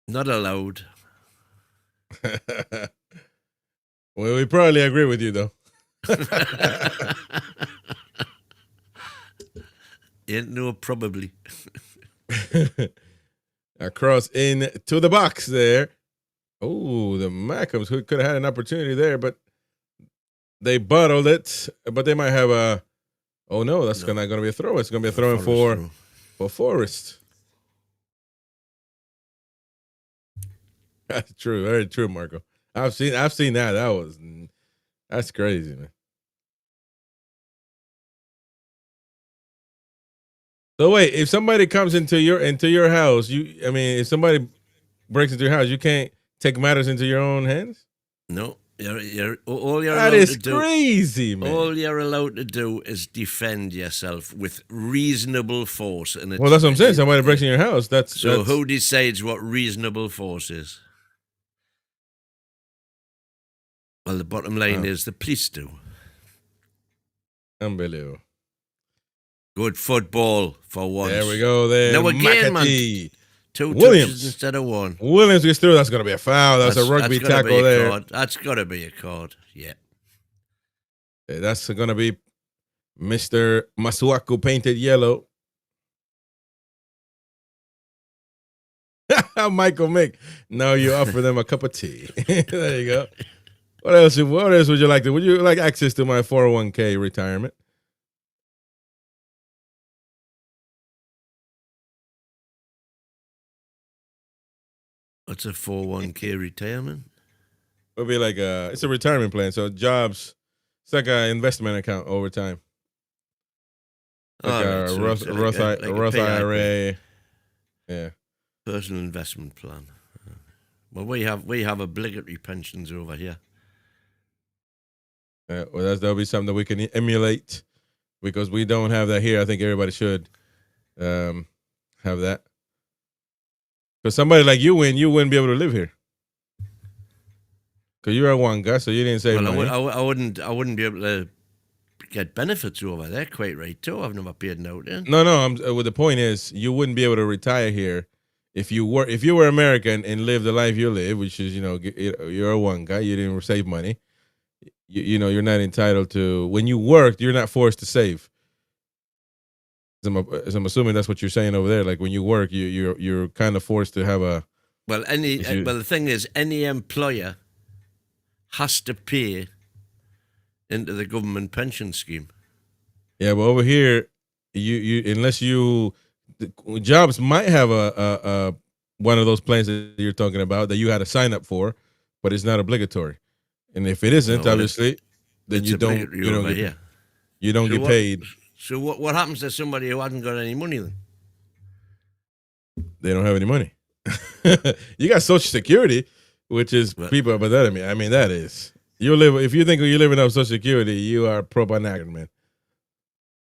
Not allowed. Well, we probably agree with you, though. No, probably. Across in to the box there. Oh, the Mackhams could have had an opportunity there, but they bottled it. But they might have a. Oh no, that's not going to be a throw. It's going to be a throw in for Forrest. That's true. Very true, Marco. I've seen that. That's crazy, man. So wait, if somebody comes into your house, if somebody breaks into your house, you can't take matters into your own hands? No. All you're That allowed is to do, crazy, man. all you're allowed to do is defend yourself with reasonable force. And Well, that's what I'm saying. Somebody breaks in your house. That's who decides what reasonable force is? Well, the bottom line is the police do. Unbelievable. Good football for once. There we go. There. Now again, McAtee. man. Two Williams touches instead of one. Williams gets through. That's going to be a foul. That's a rugby tackle there. Card. That's got to be a card. Yeah. That's going to be Mr. Masuaku painted yellow. Michael Mick. No, you offer them a cup of tea. There you go. What else would you like to? Would you like access to my 401k retirement? What's a 401k retirement? It'll be like it's a retirement plan. So jobs, it's like an investment account over time. Like a Roth IRA. Yeah. Personal investment plan. Well, we have obligatory pensions over here. Well, that'll be something that we can emulate because we don't have that here. I think everybody should have that. Because somebody like you wouldn't be able to live here. Because you're a Wanga, so you didn't save money. I wouldn't be able to get benefits over there. Quite right too. I've never paid an out there. No. Well, the point is, you wouldn't be able to retire here if you were American and lived the life you live, which is you're a Wanga. You didn't save money. You're not entitled to. When you work, you're not forced to save. As I'm assuming that's what you're saying over there. Like when you work, you're kind of forced to have a. Well, the thing is, any employer has to pay into the government pension scheme. Yeah, but over here, unless jobs might have a one of those plans that you're talking about that you had to sign up for, but it's not obligatory. And if it isn't, obviously, then you don't get paid. So what happens to somebody who hasn't got any money then? They don't have any money. You got Social Security, which is people, but that that is if you think you're living off Social Security, you are pro-banana, man.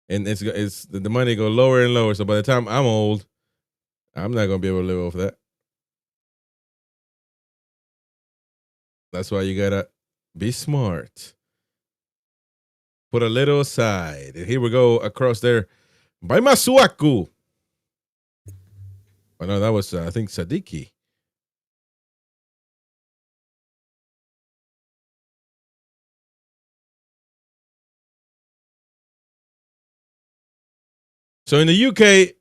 And it's the money go lower and lower. So by the time I'm old, I'm not gonna be able to live off that. That's why you gotta be smart. Put a little aside. And here we go across there by Masuaku. Oh no, that was I think Sadiki. So in the UK,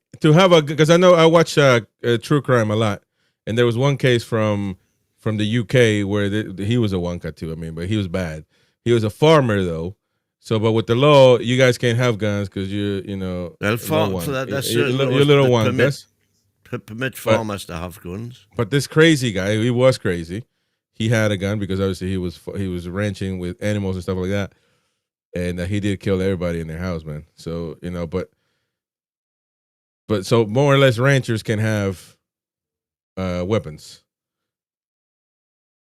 because I know I watch true crime a lot, and there was one case from the UK where he was a Wonka too. But he was bad. He was a farmer though. So, but with the law, you guys can't have guns because you're a little one. Permit farmers to have guns. But this crazy guy, he was crazy. He had a gun because obviously he was ranching with animals and stuff like that, and he did kill everybody in their house, man. So but so more or less ranchers can have weapons.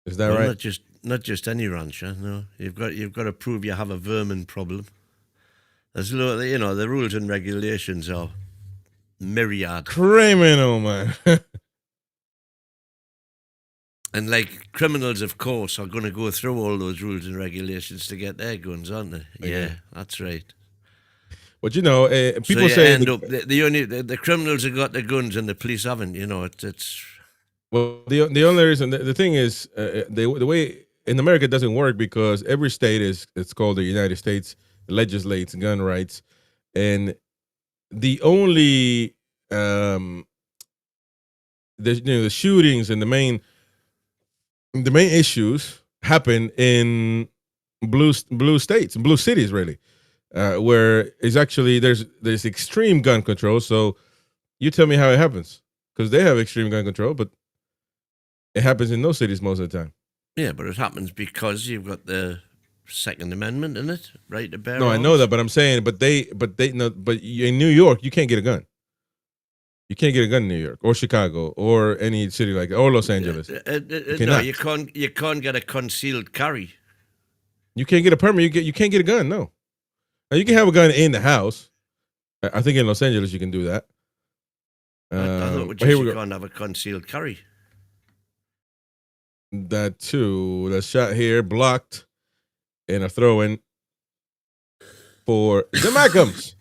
Is that right? Not just any rancher. No, you've got to prove you have a vermin problem. There's the rules and regulations are myriad. Criminal, man. And like criminals, of course, are going to go through all those rules and regulations to get their guns, aren't they? Yeah, that's right. But people say the criminals have got the guns and the police haven't. It's. Well, the only reason the thing is the way in America it doesn't work because every state it's called the United States legislates gun rights, and the only the shootings and the main issues happen in blue states, blue cities, really, where it's actually there's extreme gun control. So you tell me how it happens because they have extreme gun control, but It happens in those cities most of the time. Yeah, but it happens because you've got the Second Amendment in it, right to bear No, I arms. know that, but I'm saying, but in New York, you can't get a gun. You can't get a gun in New York or Chicago or any city like that, or Los Angeles. No, you can't. You can't get a concealed carry. You can't get a permit. You can't get a gun. No, now, you can have a gun in the house. I think in Los Angeles you can do that. I thought but here we you go. can't have a concealed carry. That too. The shot here blocked, and a throw in for the Mackhams.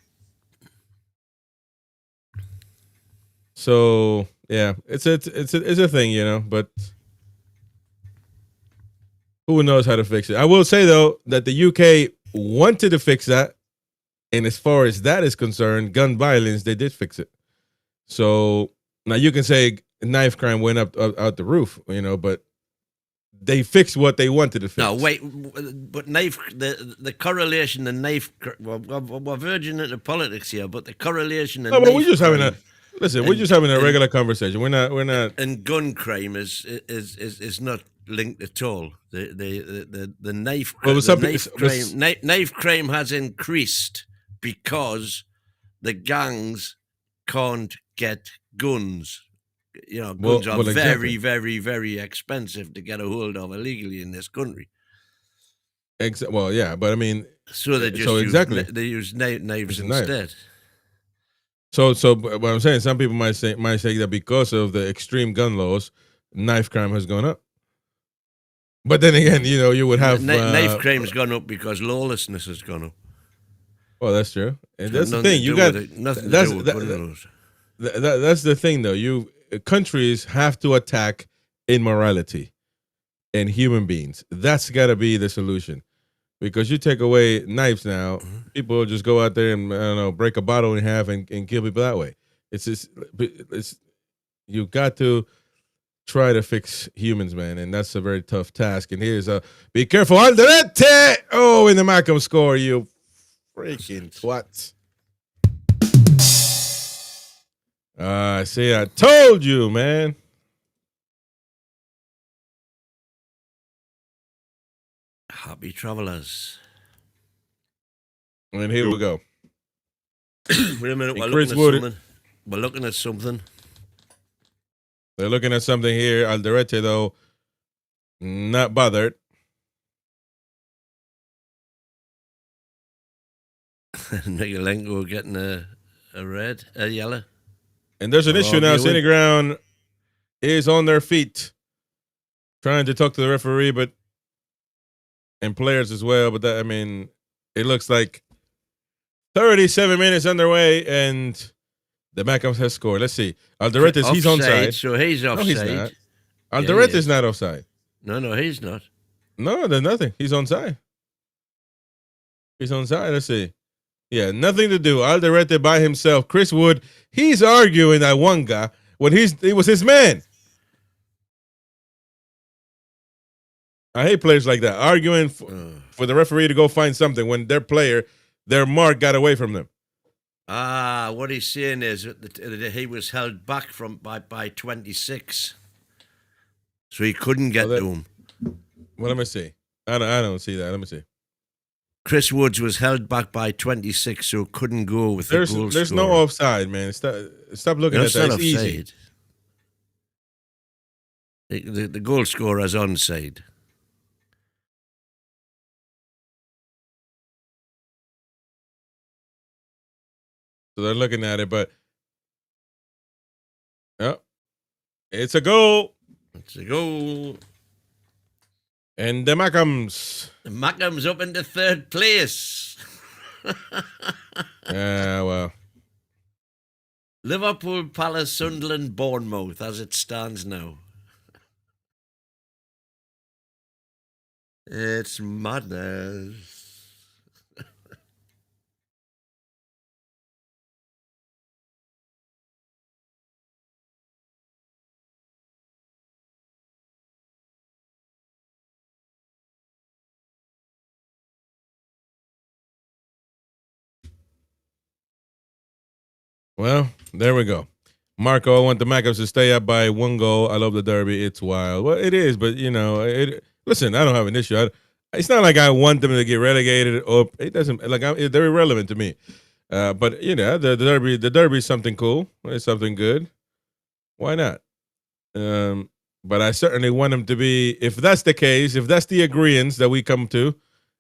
So yeah, it's a thing, you know. But who knows how to fix it? I will say though that the UK wanted to fix that, and as far as that is concerned, gun violence, they did fix it. So now you can say knife crime went up out the roof, you know, but they fixed what they wanted to fix. No, wait, but the correlation, the knife. We're verging into politics here, but the correlation. No, but we're just having we're just having a regular conversation. We're not. And gun crime is not linked at all. The knife. Well, Knife crime has increased because the gangs can't get guns. You know, guns are very, very, very expensive to get a hold of illegally in this country. Well, yeah, but I mean, so they just use knives instead. So what I'm saying, some people might say that because of the extreme gun laws, knife crime has gone up. But then again, you know, you would have knife crime has gone up because lawlessness has gone up. Well, that's true, and that's the thing. You got that's the thing, though. Countries have to attack immorality and human beings. That's got to be the solution, because you take away knives now, people will just go out there and, I don't know, break a bottle in half and kill people that way. You got to try to fix humans, man, and that's a very tough task. And here's be careful, Alderete! Oh, in the Mackham score, you freaking twat. See, I told you, man. Happy travelers. And here we go. Wait a minute, we're looking at something. They're looking at something here. Alderete, though, not bothered. Nikolenko getting a yellow. And there's an issue now. City Ground is on their feet, trying to talk to the referee, and players as well. But that, I mean, it looks like 37 minutes underway, and the Mackhams has scored. Let's see. Alderete, he's onside. So he's offside. No, he's not. Alderete is not offside. No, he's not. No, there's nothing. He's onside. He's onside. Let's see. Yeah, nothing to do. Alderete by himself. Chris Wood, he's arguing that one guy when he was his man. I hate players like that, arguing for the referee to go find something when their mark got away from them. What he's saying is that he was held back by 26, so he couldn't get to him. Well, let me see. I don't see that. Let me see. Chris Woods was held back by 26, so couldn't go with the goal. There's no offside, man. Stop looking at that. It's easy. The goal scorer's onside. So they're looking at it, but it's a goal. It's a goal. And the Mackhams. The Mackhams up into third place. Yeah, well. Liverpool, Palace, Sunderland, Bournemouth as it stands now. It's madness. Well, there we go. Marco, I want the Macca's to stay up by 1 goal. I love the derby. It's wild. Well, it is, but listen, I don't have an issue. It's not like I want them to get relegated. Or it doesn't they're irrelevant to me. But the derby is something cool. It's something good. Why not? But I certainly want them to be. If that's the case, if that's the agreement that we come to,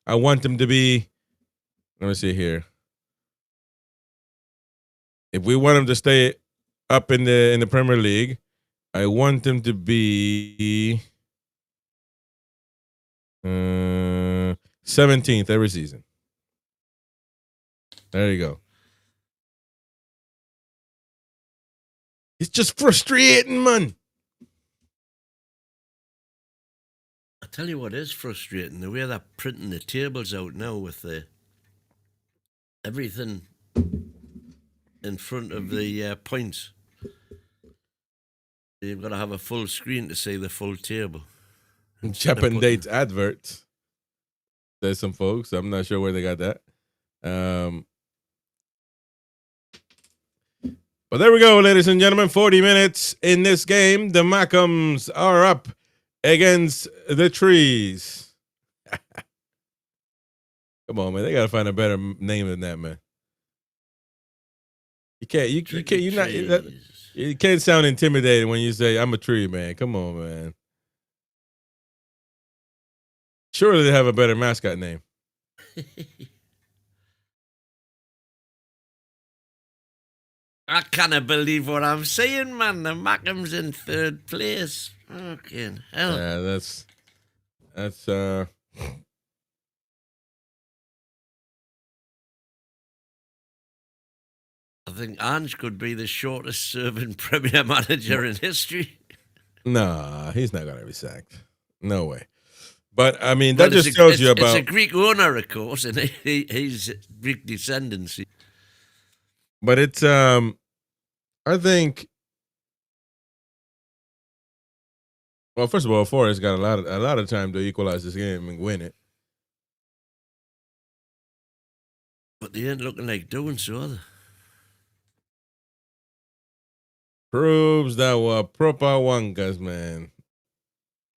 I want them to be. Let me see here. If we want them to stay up in the Premier League, I want them to be 17th every season. There you go. It's just frustrating, man. I tell you what is frustrating, the way they're printing the tables out now with everything in front of the points. You've got to have a full screen to see the full table. Chapin Dates adverts. There's some folks. I'm not sure where they got that. But there we go, ladies and gentlemen. 40 minutes in this game. The Mackhams are up against the Trees. Come on, man. They got to find a better name than that, man. You can't sound intimidating when you say, I'm a tree, man. Come on, man. Surely they have a better mascot name. I cannot believe what I'm saying, man. The Mackham's in 3rd place. Fucking hell. Yeah, that's I think Ange could be the shortest serving Premier manager in history. Nah, he's not gonna be sacked. No way. But I mean, that just tells you about. It's a Greek owner, of course, and he's Greek descendancy. But it's I think. Well, first of all, Forrest got a lot of time to equalize this game and win it. But they ain't looking like doing so, are they? Proves that we're proper wankas, man.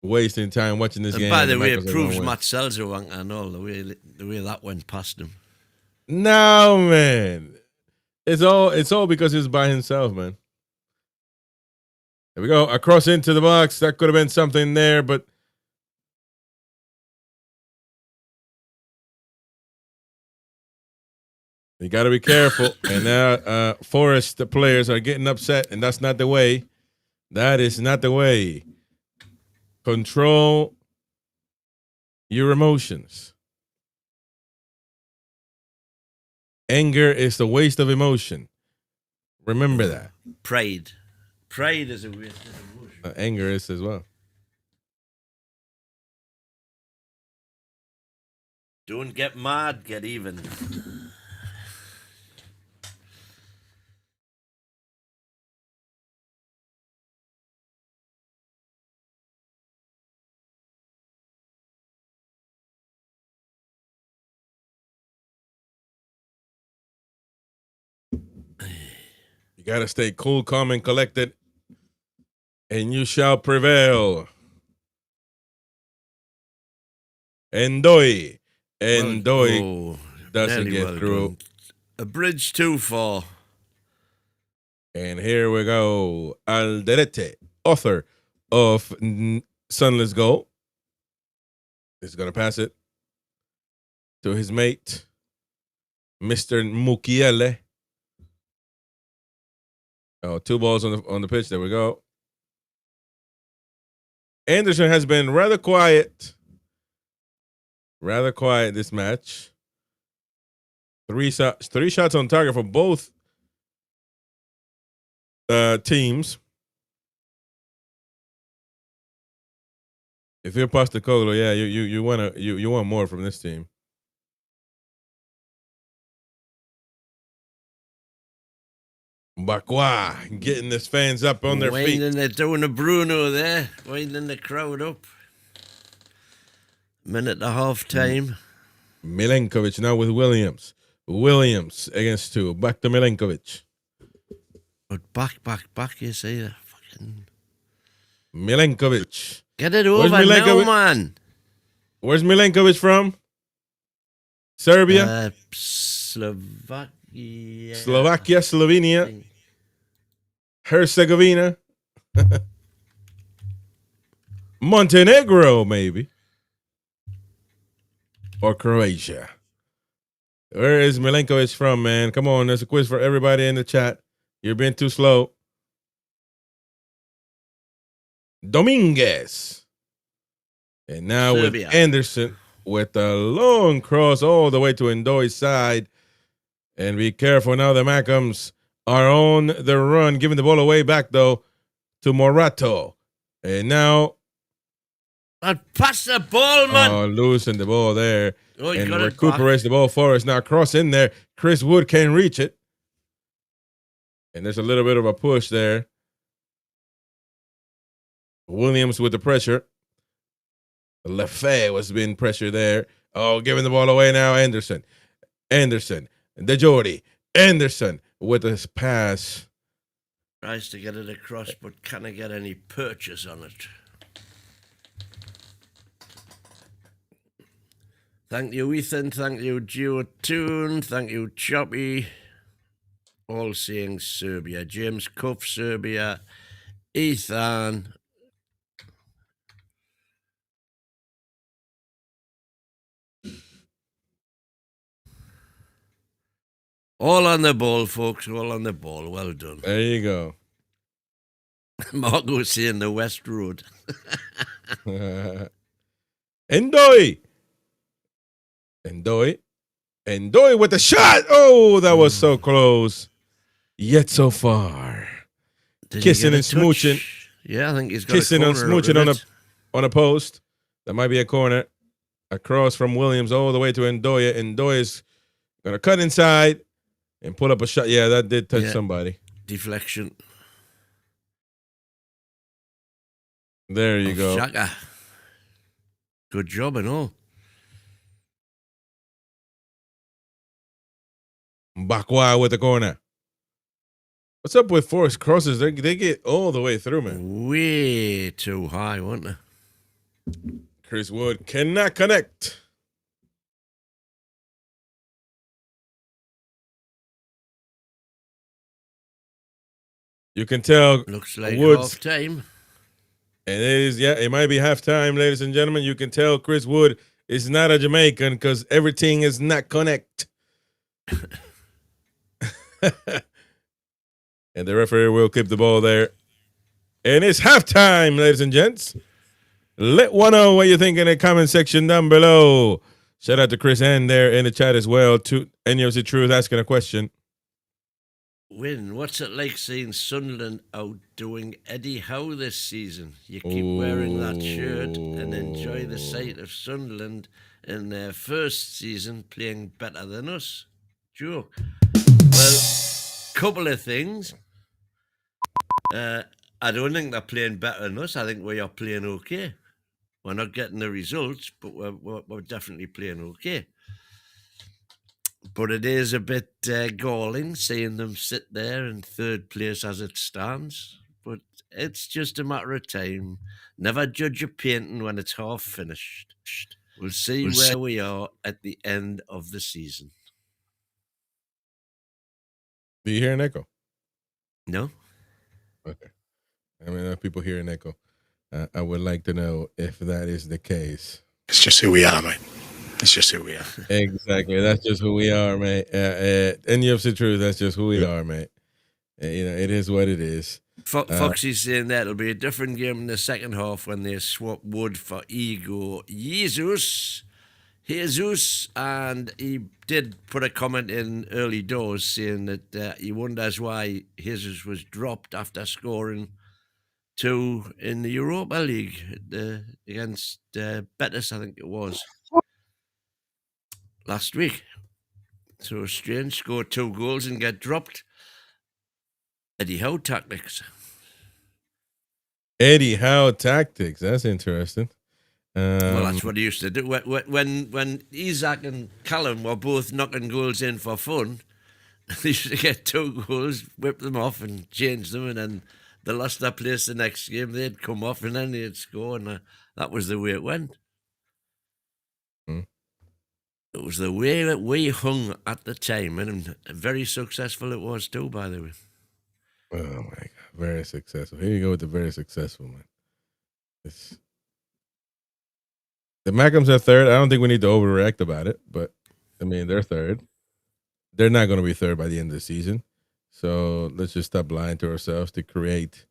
Wasting time watching this game. By the way, it proves Matt Sells a wanker and all, the way that went past him. No, man. It's all because he's by himself, man. There we go. Across into the box. That could have been something there, but you got to be careful. And now Forest, the players are getting upset, and that's not the way. That is not the way. Control your emotions. Anger is the waste of emotion. Remember that. Pride is a waste of emotion. Anger is as well. Don't get mad, get even. You got to stay cool, calm, and collected, and you shall prevail. Endoy doesn't get through. A bridge too far. And here we go. Alderete, author of Sunless Goal, is going to pass it to his mate, Mr. Mukiele. Oh, 2 balls on the pitch. There we go. Anderson has been rather quiet this match. 3 shots on target for both teams. If you're Postecoglou, yeah, you want more from this team. Bakwa getting his fans up on their feet. They're doing a Bruno there, winding the crowd up. Minute to half time. Milenkovic now with Williams. Williams against 2. Back to Milenkovic. But back, you see. Fucking... Milenkovic. Get it over now, man. Where's Milenkovic from? Serbia? Slovakia. Slovenia. Herzegovina. Montenegro, maybe. Or Croatia. Where is Milenkovic from, man? Come on, there's a quiz for everybody in the chat. You're being too slow. Dominguez. And now Serbia. with Anderson with a long cross all the way to Ndoi's side. And be careful now, the Macams are on the run, giving the ball away back, though, to Morato. And now... pass the ball, man. Oh, losing the ball there. Oh, and recuperates the ball for us. Now cross in there. Chris Wood can reach it. And there's a little bit of a push there. Williams with the pressure. Lefebvre was being pressured there. Oh, giving the ball away now. Anderson. DeJordi. Anderson with his pass. Tries to get it across, but can't get any purchase on it. Thank you, Ethan. Thank you, Toon. Thank you, Choppy. All saying Serbia. James Cuff, Serbia. Ethan. All on the ball, folks. All on the ball. Well done. There you go. Marco saying the West Road. Ndoye with the shot. Oh, that was so close. Yet so far. Kissing and smooching. Yeah, I think he's got kissing a and smooching on a post. That might be a corner. Across from Williams all the way to Ndoye. Ndoye's going to cut inside and pull up a shot. Yeah, that did touch somebody. Deflection. There you go. Shaka. Good job and all. Bakwa with the corner. What's up with forced crosses? They get all the way through, man. Way too high, weren't they? Chris Wood cannot connect. You can tell. Looks like Woods, half time. And it is, it might be halftime, ladies and gentlemen. You can tell Chris Wood is not a Jamaican because everything is not connect. And the referee will keep the ball there. And it's halftime, ladies and gents. Let one know what you think in the comment section down below. Shout out to Chris Ann there in the chat as well. To NUFC Truth asking a question. Win. What's it like seeing Sunderland outdoing Eddie Howe this season? You keep wearing that shirt and enjoy the sight of Sunderland in their first season playing better than us. Joke. Well, couple of things. I don't think they're playing better than us. I think we are playing okay. We're not getting the results, but we're definitely playing okay. But it is a bit galling seeing them sit there in third place as it stands. But it's just a matter of time. Never judge a painting when it's half finished. We'll see where we are at the end of the season. Do you hear an echo? No. Okay. I mean, people hear an echo. I would like to know if that is the case. It's just who we are, mate. It's just who we are. Exactly. That's just who we are, mate. NUFC Truth, that's just who we are, mate. It is what it is. Foxy's saying that it'll be a different game in the second half when they swap Wood for Ego Jesus, and he did put a comment in early doors saying that he wonders why Jesus was dropped after scoring 2 in the Europa League against Betis, I think it was, last week. So strange, score 2 goals and get dropped. Eddie Howe tactics. Eddie Howe tactics. That's interesting. Well, that's what he used to do. When Isaac and Callum were both knocking goals in for fun, They used to get 2 goals, whip them off and change them, and then they lost their place the next game. They'd come off and then they'd score, and that was the way it went. Hmm. It was the way that we hung at the time, and very successful it was too, by the way. Oh my God, very successful. Here you go with the very successful, man. The Mackems are third. I don't think we need to overreact about it, but I mean, they're third. They're not going to be third by the end of the season. So let's just stop lying to ourselves to create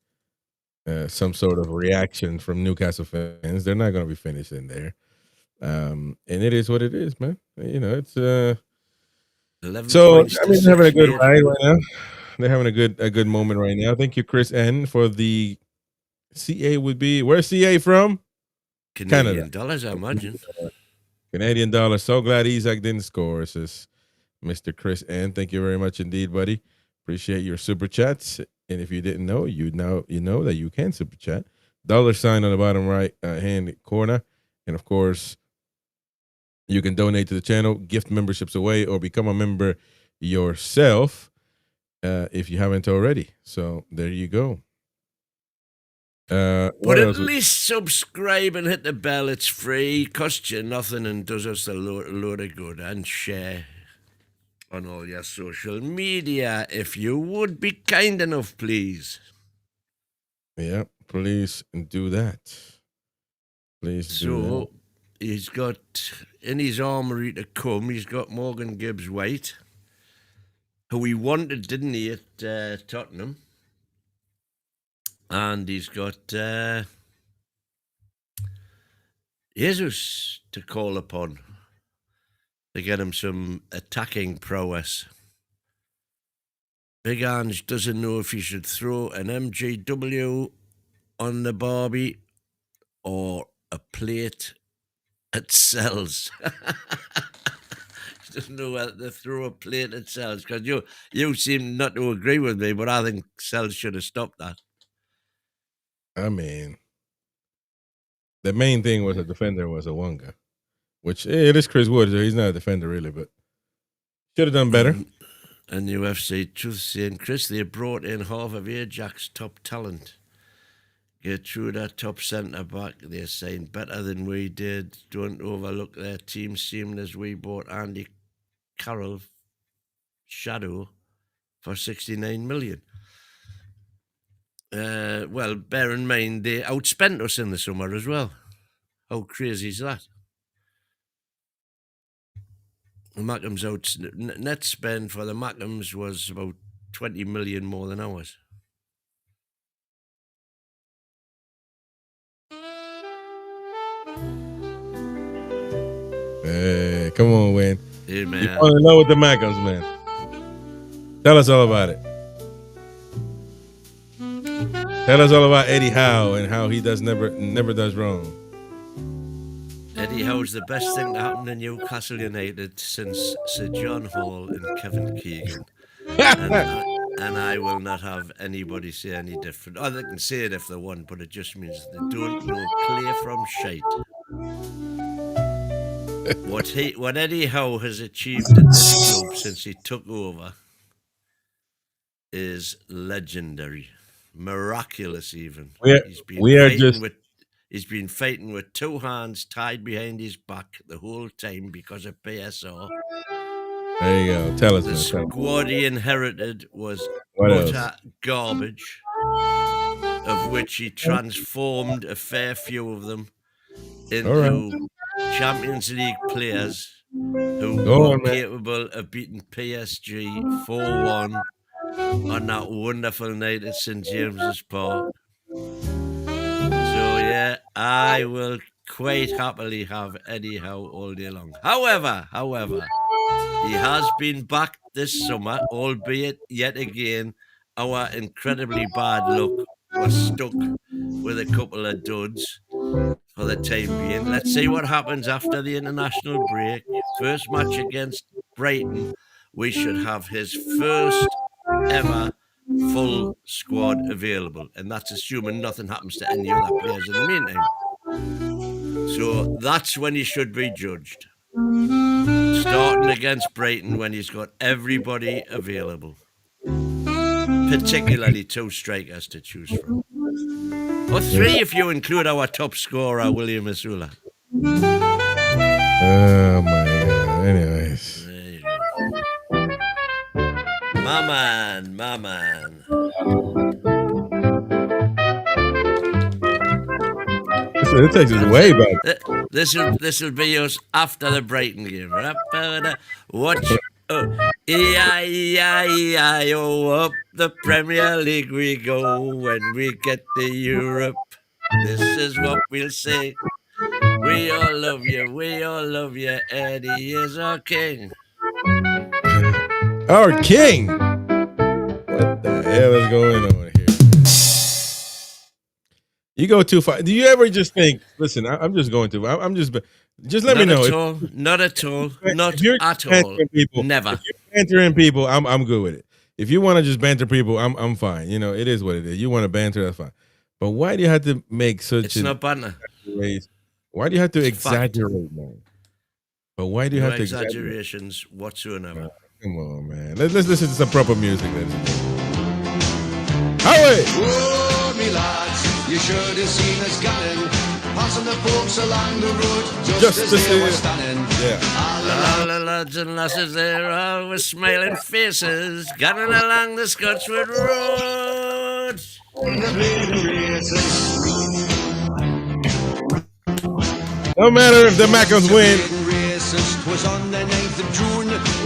some sort of reaction from Newcastle fans. They're not going to be finished in there. And it is what it is, man. You know, it's 11 so points I to mean, they're having a good 68. ride right now. They're having a good moment right now. Thank you, Chris N, for the CA would be. Where's CA from? Canadian dollars, I imagine. Canadian dollar. So glad Isaac didn't score, says Mr. Chris N. Thank you very much indeed, buddy. Appreciate your super chats. And if you didn't know, you know that you can super chat. $sign on the bottom right hand corner. And of course, you can donate to the channel, gift memberships away, or become a member yourself if you haven't already. So there you go. But at least subscribe and hit the bell. It's free, costs you nothing, and does us a load of good. And share on all your social media if you would be kind enough, please. Yeah, please do that. Please do that. So he's got in his armory to come, he's got Morgan Gibbs White, who he wanted, didn't he, at Tottenham? And he's got Jesus to call upon to get him some attacking prowess. Big Ange doesn't know if he should throw an MGW on the Barbie or a plate at Sells. He doesn't know whether to throw a plate at Sells, because you seem not to agree with me, but I think Sells should have stopped that. I mean, the main thing was the defender was a Wonga, which it is Chris Wood. So he's not a defender really, but should have done better. And UFC truth saying, Chris, they brought in half of Ajax's top talent. Get through that top centre back. They're saying better than we did. Don't overlook their team, seeing as we bought Andy Carroll Shadow for 69 million. Well, bear in mind, they outspent us in the summer as well. How crazy is that? The Mackems net spend for the Mackems was about 20 million more than ours. Hey, come on, Wayne. Hey, man. You fall in love with the Mackems, man. Tell us all about it. Tell us all about Eddie Howe and how he never does wrong. Eddie Howe's the best thing to happen to Newcastle United since Sir John Hall and Kevin Keegan. and I will not have anybody say any different. Oh, they can say it if they want, but it just means they don't know clear from shite. What Eddie Howe has achieved at this club since he took over is legendary. Miraculous, even. He's been fighting with 2 hands tied behind his back the whole time because of PSR. There you go. Tell us. The squad he inherited was utter garbage, of which he transformed a fair few of them into Champions League players who were capable of beating PSG 4-1 on that wonderful night at St. James's Park. So, yeah, I will quite happily have Eddie Howe all day long. However, he has been back this summer, albeit yet again, our incredibly bad luck was stuck with a couple of duds for the time being. Let's see what happens after the international break. First match against Brighton, we should have his first ever full squad available, and that's assuming nothing happens to any other players in the meantime. So that's when he should be judged. Starting against Brighton when he's got everybody available. Particularly 2 strikers to choose from. Or 3 if you include our top scorer, William Asula. Oh my God. Anyways. There you go. My man. It takes us way back. This will be us after the Brighton game. Watch. E-I-E-I-E-I-O, up the Premier League we go. When we get to Europe, this is what we'll say. We all love you, Eddie is our king. Our king. What the hell is going on here? You go too far. Do you ever just think, listen, I'm just going too far. Just let me know. Not at all. Not at all. People, never. If you're bantering people, I'm good with it. If you want to just banter people, I'm fine. You know, it is what it is. You want to banter, that's fine. But why do you have to make such It's not banter. Why do you have to exaggerate, man? But why do you have to exaggerations whatsoever? Come on, man. Let's listen to some proper music, ladies and gentlemen. Howie! Whoa, me lads, you should have seen us gunning, passing the folks along the road, just as they were standing. Yeah. All the lads and lasses there, all with smiling faces, gunning along the Scotswood Road. No matter if the Maccas win,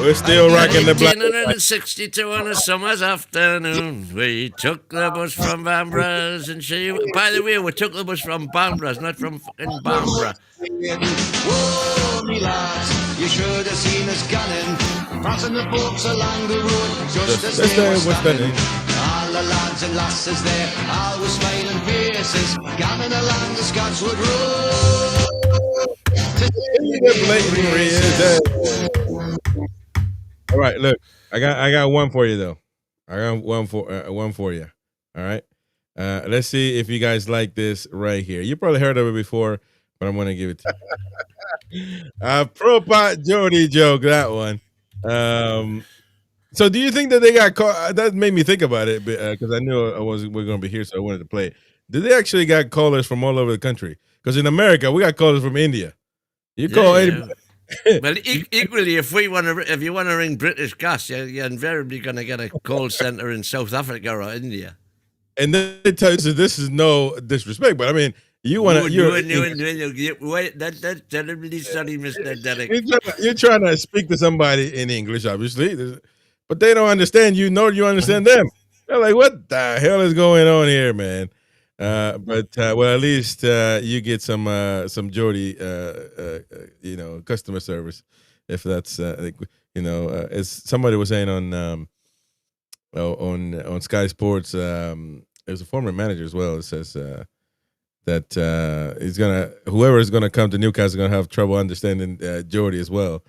we're still rocking the black. 1962 on a summer's afternoon, we took the bus from Bambra's, and by the way, we took the bus from Bambra's, not from fucking Bambra. Whoa, me lads, you should have seen us gunning, passing the folks along the road, just as they were standing. All the lads and lasses there, all with smiling faces, gunning along the Scotswood Road. All right, look, I got one for you though. I got one for you. All right, let's see if you guys like this right here. You probably heard of it before, but I'm gonna give it to you. Pro pot Jody joke, that one. So do you think that they got caught? That made me think about it because I knew we're gonna be here, so I wanted to play it. Did they actually got callers from all over the country? Because in America, we got callers from India. You call anybody. Well, equally, if you want to ring British Gas, you're invariably going to get a call center in South Africa or India. And then they tell you, so this is no disrespect, but I mean, you want to. Wait, that's terribly sorry, Mr. Derek. You're trying to speak to somebody in English, obviously, but they don't understand you. Nor you understand them. They're like, "What the hell is going on here, man?" But at least you get some Geordie, customer service, if that's as somebody was saying on Sky Sports. It was a former manager as well. It says that whoever is gonna come to Newcastle is gonna have trouble understanding Geordie as well.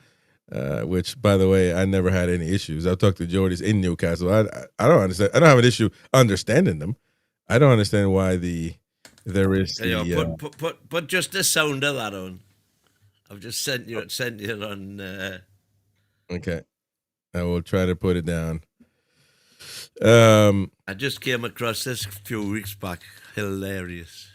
Which, by the way, I never had any issues. I've talked to Geordies in Newcastle. I don't understand. I don't have an issue understanding them. I don't understand why there is put just the sound of that on. I've just sent you it on. Okay, I will try to put it down. I just came across this a few weeks back. Hilarious.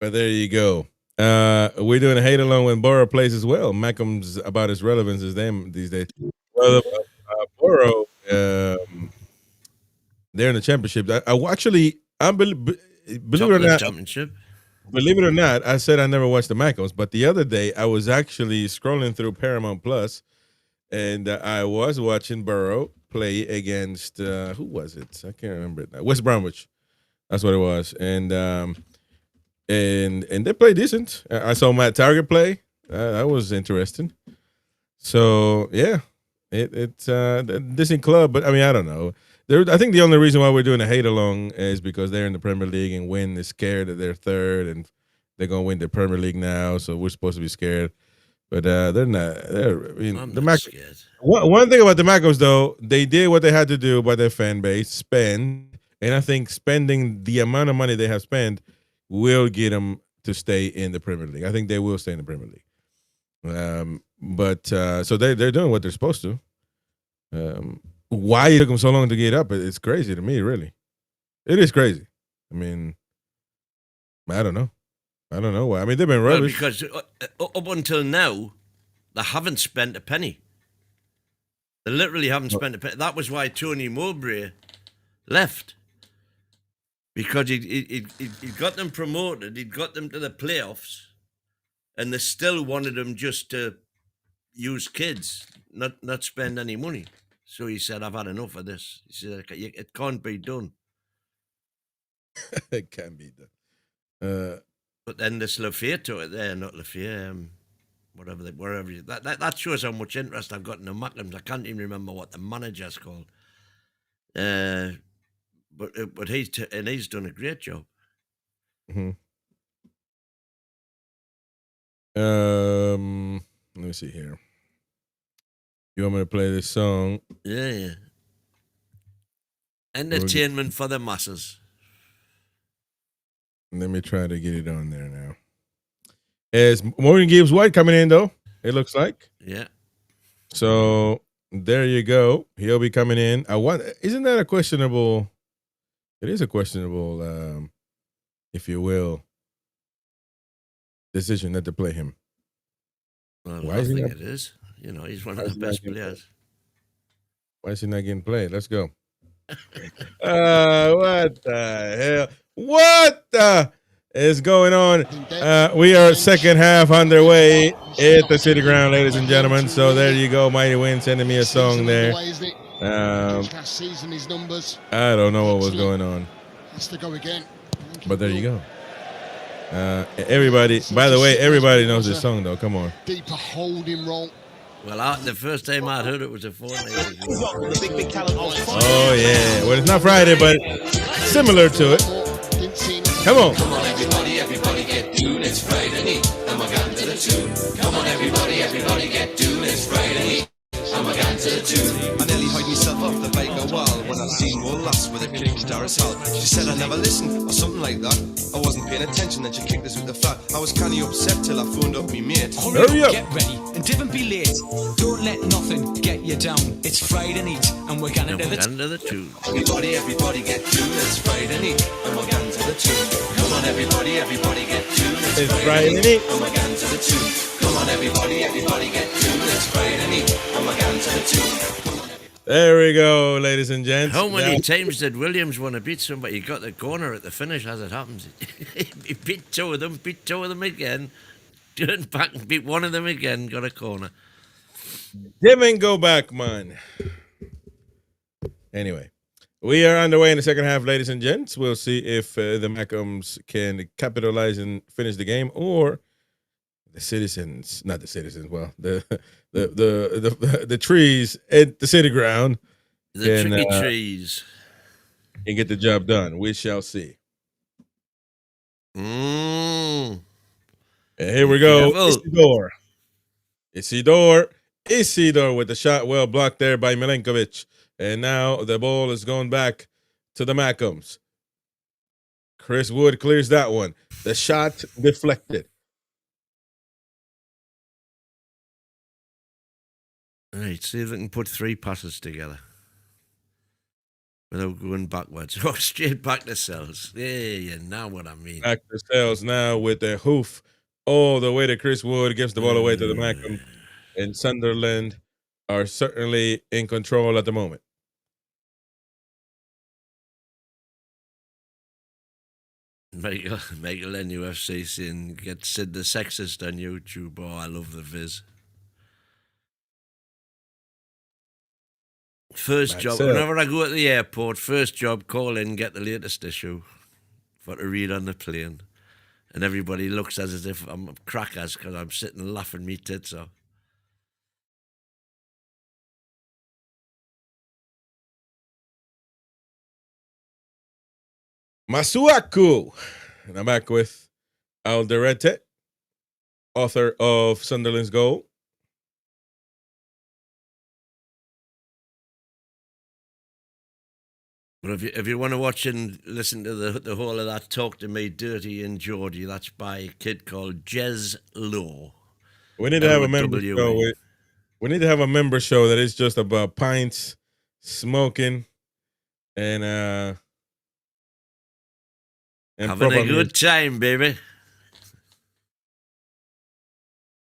But there you go. We're doing a hate along when Borough plays as well. Mackham's about as relevant as them these days. Well, Borough. They're in the championship. I believe it or not. Championship. Believe it or not, I said I never watched the Macos, but the other day I was actually scrolling through Paramount Plus, and I was watching Borough play against who was it? I can't remember it now. West Bromwich. That's what it was, and they play decent. I saw Matt Target play. That was interesting. So yeah, it's a decent club, but I mean I don't know. I think the only reason why we're doing a hate along is because they're in the Premier League and Win is scared that they're third and they're gonna win the Premier League now, so we're supposed to be scared. But they're not. I'm not scared. One thing about the Macos though, they did what they had to do by their fan base, spend, and I think spending the amount of money they have spent will get them to stay in the Premier League. I think they will stay in the Premier League. But so they're doing what they're supposed to. Why it took them so long to get up? It's crazy to me, really. It is crazy. I mean, I don't know. I don't know why. I mean, they've been rubbish. Well, because up until now, they haven't spent a penny. They literally haven't spent a penny. That was why Tony Mowbray left. Because he got them promoted, he'd got them to the playoffs, and they still wanted them just to use kids, not spend any money. So he said, I've had enough of this. He said, it can't be done. It can be done. But then this Lafayette to it there, not Lafayette, wherever. That shows how much interest I've got in the Macklams. I can't even remember what the manager's called. But he's done a great job. Mm-hmm. Let me see here. You want me to play this song? Yeah. Entertainment for the masses. Let me try to get it on there now. Is Morgan Gibbs White coming in though? It looks like. Yeah. So there you go. He'll be coming in. Isn't that a questionable? It is a questionable, if you will, decision not to play him. Well, I think it is. You know, he's one of the best players. Why is he not getting played? Let's go. What the hell? What is going on? We are second half underway at the City Ground, ladies and gentlemen. So there you go. Mighty Win sending me a song there. I don't know what was going on. But there you go. Everybody, by the way, everybody knows this song though. Come on. Deeper holding role. Well, the first time I heard it was a fortnight. Oh yeah. Well, it's not Friday, but similar to it. Come on. Come on, everybody get tuned. It's Friday night, and we're going to the tune. Come on, everybody get tuned. It's Friday night, and we're going to the tune. I nearly hide myself off the bike a while when I seen one lass with a kick-star assault. She said I never listened, or something like that. I wasn't paying attention, then she kicked us with the flat. I was kind of upset till I phoned up me mate. Hurry up. Get ready, and don't be late. Don't let nothing get you down. It's Friday night, and we're going to the tune. Everybody get tuned. It's Friday night, and we're going to the tune. Come on, everybody get tuned. It's Friday night, and we're going to the tune. Come on, everybody get tuned. It's Friday night, and we're going to the tune. There we go, ladies and gents. How many times did Williams want to beat somebody? He got the corner at the finish, as it happens. He beat two of them again, turned back and beat one of them again, got a corner. Didn't go back, man. Anyway, we are underway in the second half, ladies and gents. We'll see if the Mackhams can capitalize and finish the game, or the citizens, not the citizens, well, the trees at the City Ground. The tricky trees. And get the job done. We shall see. And here we go. Isidore with the shot well blocked there by Milenkovic. And now the ball is going back to the Mackhams. Chris Wood clears that one. The shot deflected. All right, see if they can put three passes together without going backwards. Oh, straight back to Sells. Yeah, you know what I mean. Back to Sells now with the hoof all the way to Chris Wood. Gives the ball away to the Mackham. And Sunderland are certainly in control at the moment. Michael NUFC saying, get Sid the Sexist on YouTube. Oh, I love the viz. First job, whenever I go at the airport, first job, call in, get the latest issue for to read on the plane. And everybody looks as if I'm crackers because I'm sitting laughing me tits off. Masuaku. And I'm back with Alderete, author of Sunderland's Goal. But if you want to watch and listen to the whole of that Talk to Me, Dirty and Geordie, that's by a kid called Jez Lowe. We need to have a member LOWA. show. We need to have a member show that is just about pints, smoking, and having a good time, baby.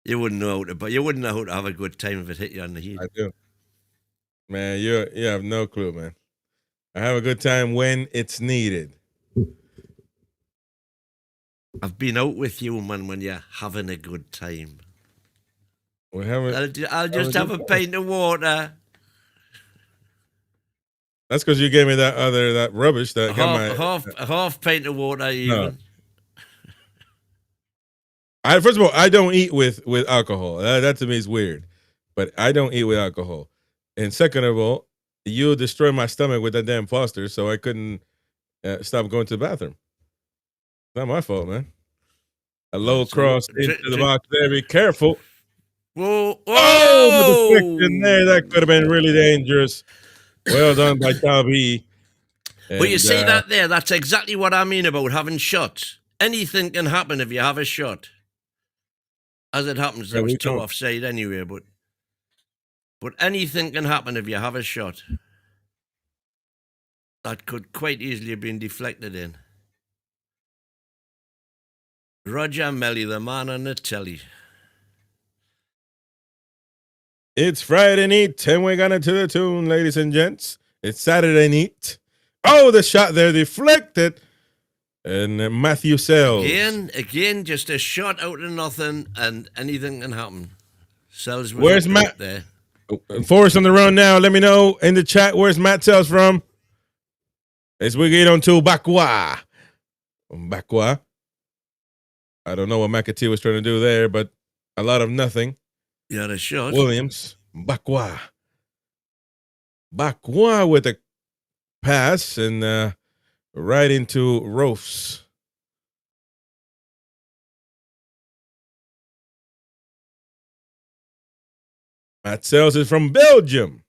You wouldn't know how to, but you wouldn't know how to have a good time if it hit you on the head. I do. Man, you have no clue, man. I have a good time when it's needed. I've been out with you, man, when you're having a good time. I'll just have a pint of water. That's because you gave me that rubbish that half pint of water even. No. First of all, I don't eat with alcohol. That to me is weird, but I don't eat with alcohol. And second of all, you destroyed my stomach with that damn Foster, so I couldn't stop going to the bathroom. Not my fault, man. A low cross into the box there. Be careful. Whoa! Oh, the deflection there. That could have been really dangerous. Well done by Tabi. But you see that there? That's exactly what I mean about having shots. Anything can happen if you have a shot. As it happens, there was 2 offside anyway, but anything can happen if you have a shot. That could quite easily have been deflected in. Roger Melly, the man on the telly. It's Friday night, and we're gonna to the tune, ladies and gents. It's Saturday night. Oh, the shot there deflected. And Matthew Sells. Again, just a shot out of nothing, and anything can happen. Sells. Where's Matt? There. Forrest on the run now. Let me know in the chat where's Matt Sells from. As we get on to Bakwa. Bakwa. I don't know what McAtee was trying to do there, but a lot of nothing. Yeah, the shot. Williams. Bakwa. Bakwa with a pass and right into Rofs. Matt Sells is from Belgium.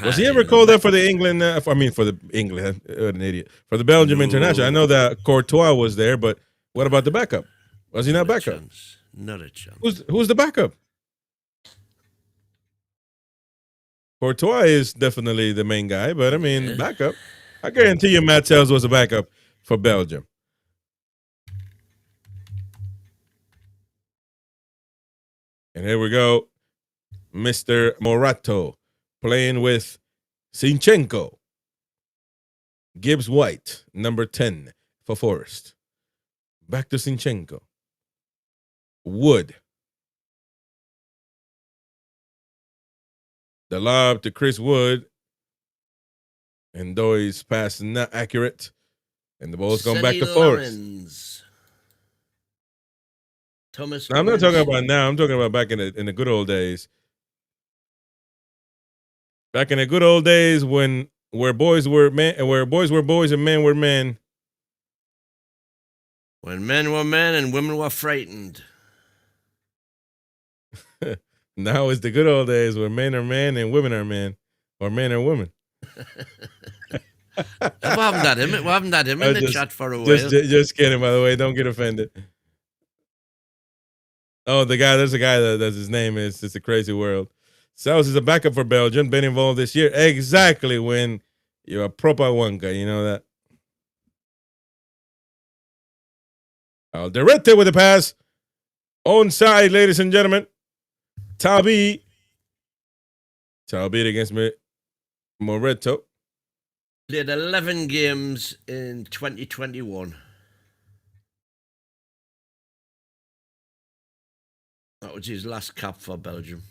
Was he ever called up for the England? For the England, an idiot. For the Belgium international. I know that Courtois was there, but what about the backup? Was he not backup? Not a chance. Who's the backup? Courtois is definitely the main guy, but I mean, backup. I guarantee you Matt Sells was a backup for Belgium. And here we go. Mr. Morato playing with Zinchenko. Gibbs White, number 10 for Forest. Back to Zinchenko. Wood. The lob to Chris Wood. And Doy's pass not accurate. And the ball's going back to Forest. Thomas. Now, I'm not talking about now. I'm talking about back in the good old days. Back in the good old days where boys were men and where boys were boys and men were men. When men were men and women were frightened. Now it's the good old days where men are men and women are men, or men are women. We haven't had him in the chat for a while. Just kidding, by the way. Don't get offended. Oh, there's a guy that his name is. It's a crazy world. Sells is a backup for Belgium. Been involved this year. Exactly when you're a proper Wonka. You know that. Alderete with the pass. Onside, ladies and gentlemen. Tabi against Moreto. Played 11 games in 2021. That was his last cap for Belgium.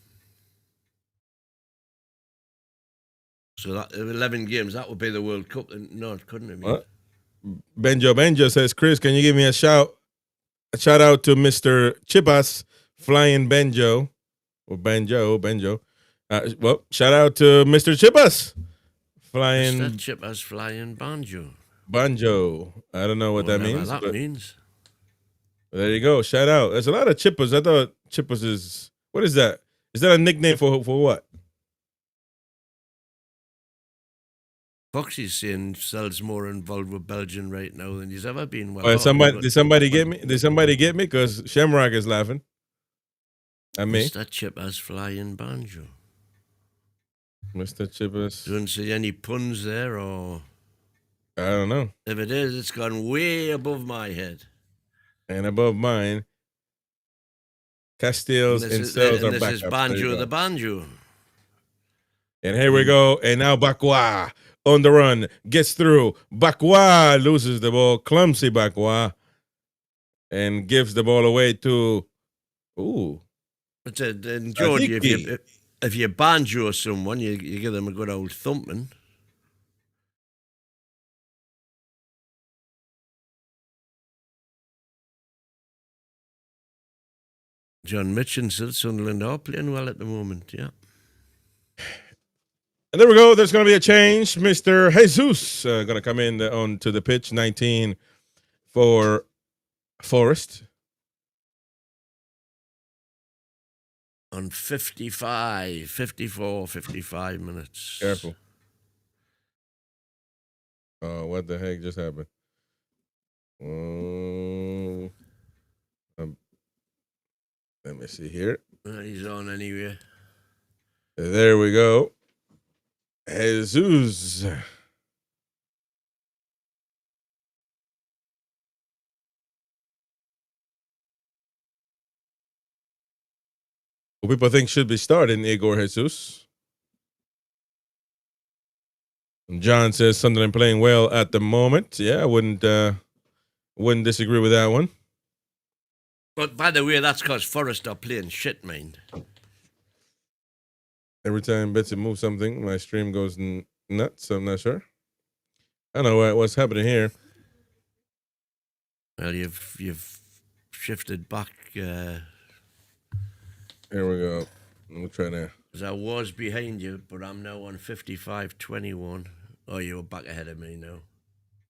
So that 11 games, that would be the World Cup. No, it couldn't have been. What? Benjo says, Chris, can you give me a shout out to Mr. Chipas flying Benjo. Or Benjo. Well, shout out to Mr. Chipas flying. Mr. Chipas flying Banjo. I don't know what that means. That means. There you go. Shout out. There's a lot of Chipas. I thought Chipas is. What is that? Is that a nickname for what? Foxy's saying Sells more involved with Belgium right now than he's ever been. Did somebody get me? Did somebody get me? Because Shamrock is laughing. And me, Mr. Chipper's flying banjo. Mr. Chippers. Don't see any puns there, or I don't know. if it is, it's gone way above my head. And above mine, Castiles and Cells are this back is up. Banjo the Banjo. And here we go. And now Bakwa on the run. Gets through. Bakwa loses the ball. Clumsy Bakwa. And gives the ball away to... Ooh. But George, if you banjo someone, you give them a good old thumping. John Mitchell said Sunderland are playing well at the moment, yeah. And there we go. There's going to be a change. Mr. Jesus going to come in onto the pitch. 19 for Forest. On 55 minutes. Careful. Oh, what the heck just happened? Let me see here. He's on anyway. There we go. Jesus. Who people think should be starting Igor Jesus. John says Sunderland playing well at the moment. Yeah, I wouldn't disagree with that one. But by the way, that's because Forest are playing shit, mind. Every time Betsy moves something, my stream goes nuts. I'm not sure. I don't know what's happening here. Well, you've shifted back. Here we go. We'll try now. Because I was behind you, but I'm now on 55-21. Oh, you're back ahead of me now.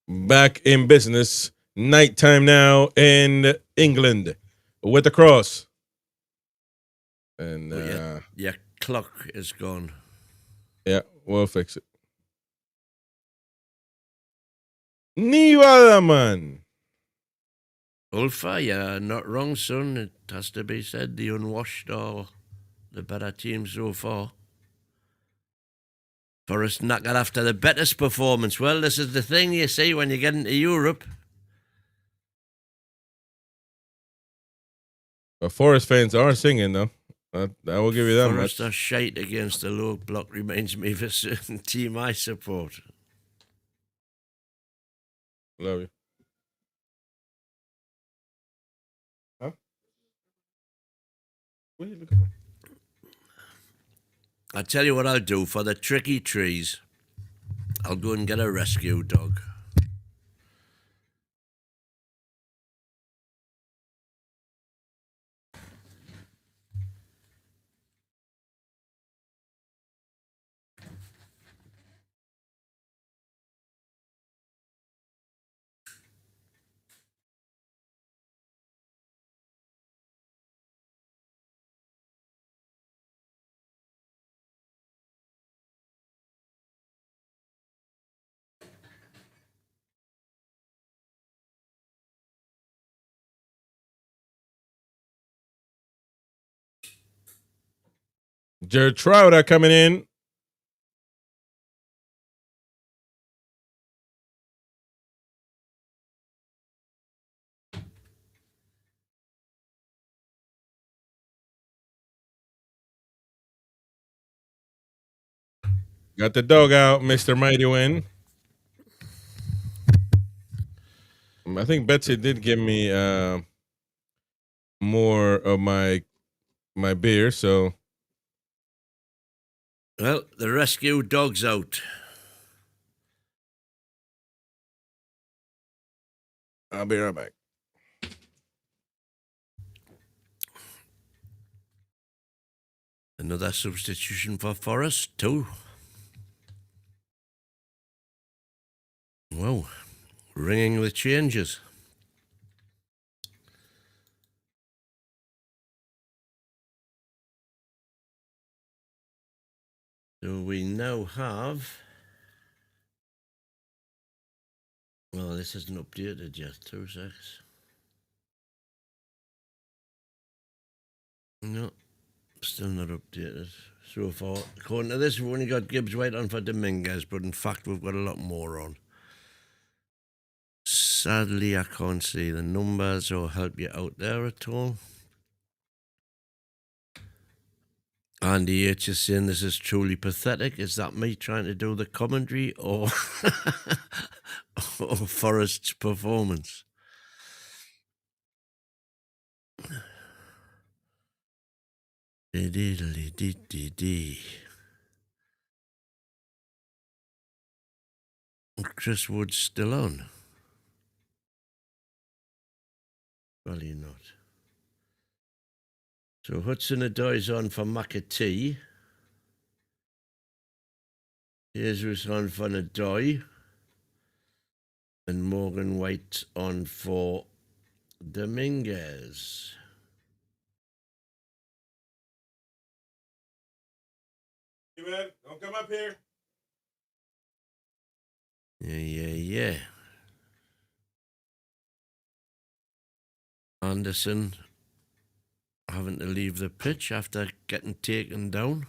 Back in business. Nighttime now in England with the cross. And your clock is gone. Yeah, we'll fix it. Niwalaman. Ulfa, you're not wrong, son. It has to be said. The unwashed are the better team so far. Forest knocking after the better performance. Well, this is the thing you see when you get into Europe. But Forest fans are singing, though. I will give you that Forest much. are shite against the low block reminds me of a certain team I support. Love you. Huh? What are you looking for? I'll tell you what I'll do. For the tricky trees, I'll go and get a rescue dog. Jared Trouder coming in. Got the dog out, Mr. Mighty Win. I think Betsy did give me more of my beer, so. Well, the rescue dog's out. I'll be right back. Another substitution for Forest, too. Well, ringing with changes. So we now have... Well, this isn't updated yet. 2 seconds. No, Still not updated so far. According to this, we've only got Gibbs White on for Dominguez, but in fact, we've got a lot more on. Sadly, I can't see the numbers or help you out there at all. Andy H is saying this is truly pathetic. Is that me trying to do the commentary or, or Forrest's performance? Chris Wood's still on. Probably not. So Hudson-Odoi's on for McAtee. Jesus on for Nadoy. And Morgan White on for Dominguez. Hey man, don't come up here. Yeah. Anderson having to leave the pitch after getting taken down.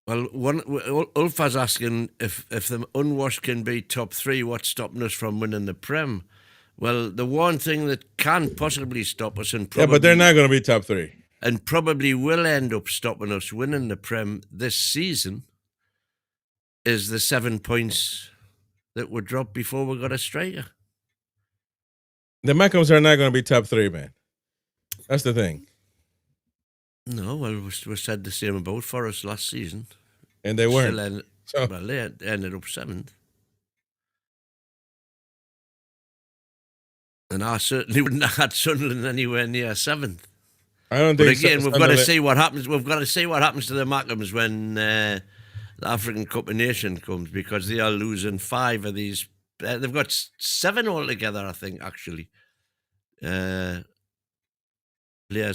Well, Ulfa's asking if the unwashed can be top three, what's stopping us from winning the Prem? Well, the one thing that can possibly stop us, and probably, but they're not going to be top three, and probably will end up stopping us winning the Prem this season, is the 7 points that were dropped before we got a striker. The Mackhams are not going to be top three, man. That's the thing. No, well, we said the same about Forest last season. And they weren't. Well, they ended up 7th. And I certainly wouldn't have had Sunderland anywhere near 7th. I don't But think again, we've got to see what happens. We've got to see what happens to the Mackhams when the African Cup of Nations comes, because they are losing 5 of these. They've got 7 altogether, I think, actually. Players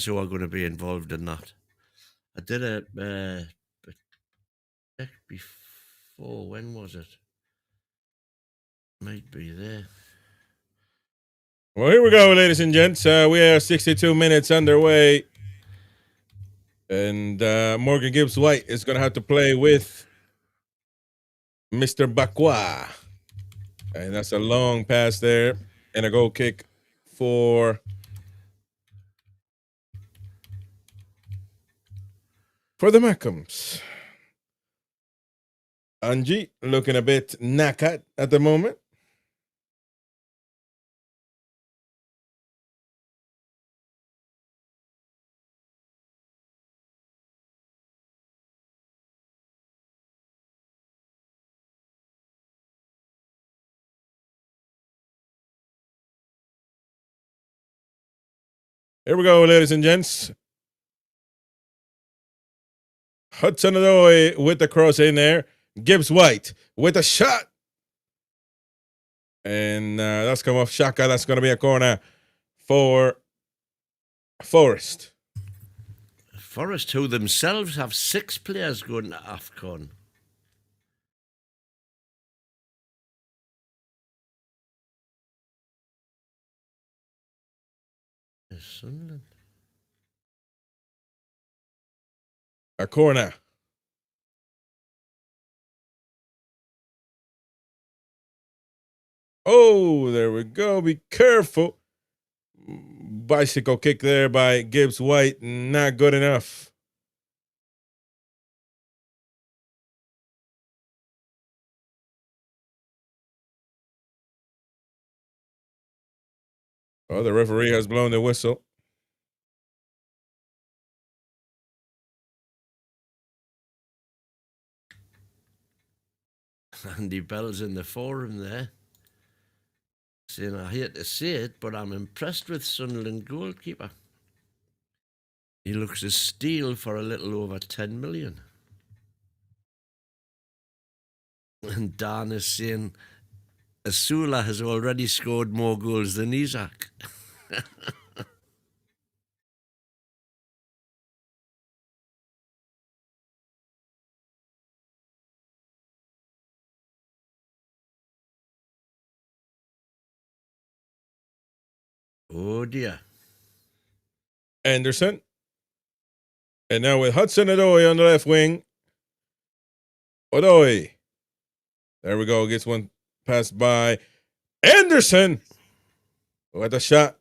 who are going to be involved in that. I did a check before. When was it? Might be there. Well, here we go, ladies and gents. We are 62 minutes underway. And Morgan Gibbs White is going to have to play with Mr. Bakwa. And that's a long pass there. And a goal kick for the Mackhams. Angie looking a bit knackered at the moment. Here we go, ladies and gents. Hudson-Odoi with the cross in there. Gibbs White with a shot. And that's come off Shaka. That's going to be a corner for Forest. Forest, who themselves have 6 players going to AFCON. Sunderland. A corner. Oh, there we go. Be careful. Bicycle kick there by Gibbs White. Not good enough. Oh, the referee has blown the whistle. Andy Bell's in the forum there, saying, I hate to say it, but I'm impressed with Sunderland goalkeeper. He looks a steal for a little over 10 million. And Dan is saying, Asula has already scored more goals than Isaac. Oh dear. Anderson. And now with Hudson-Odoi on the left wing. Odoi. There we go. Gets one passed by Anderson. What a shot.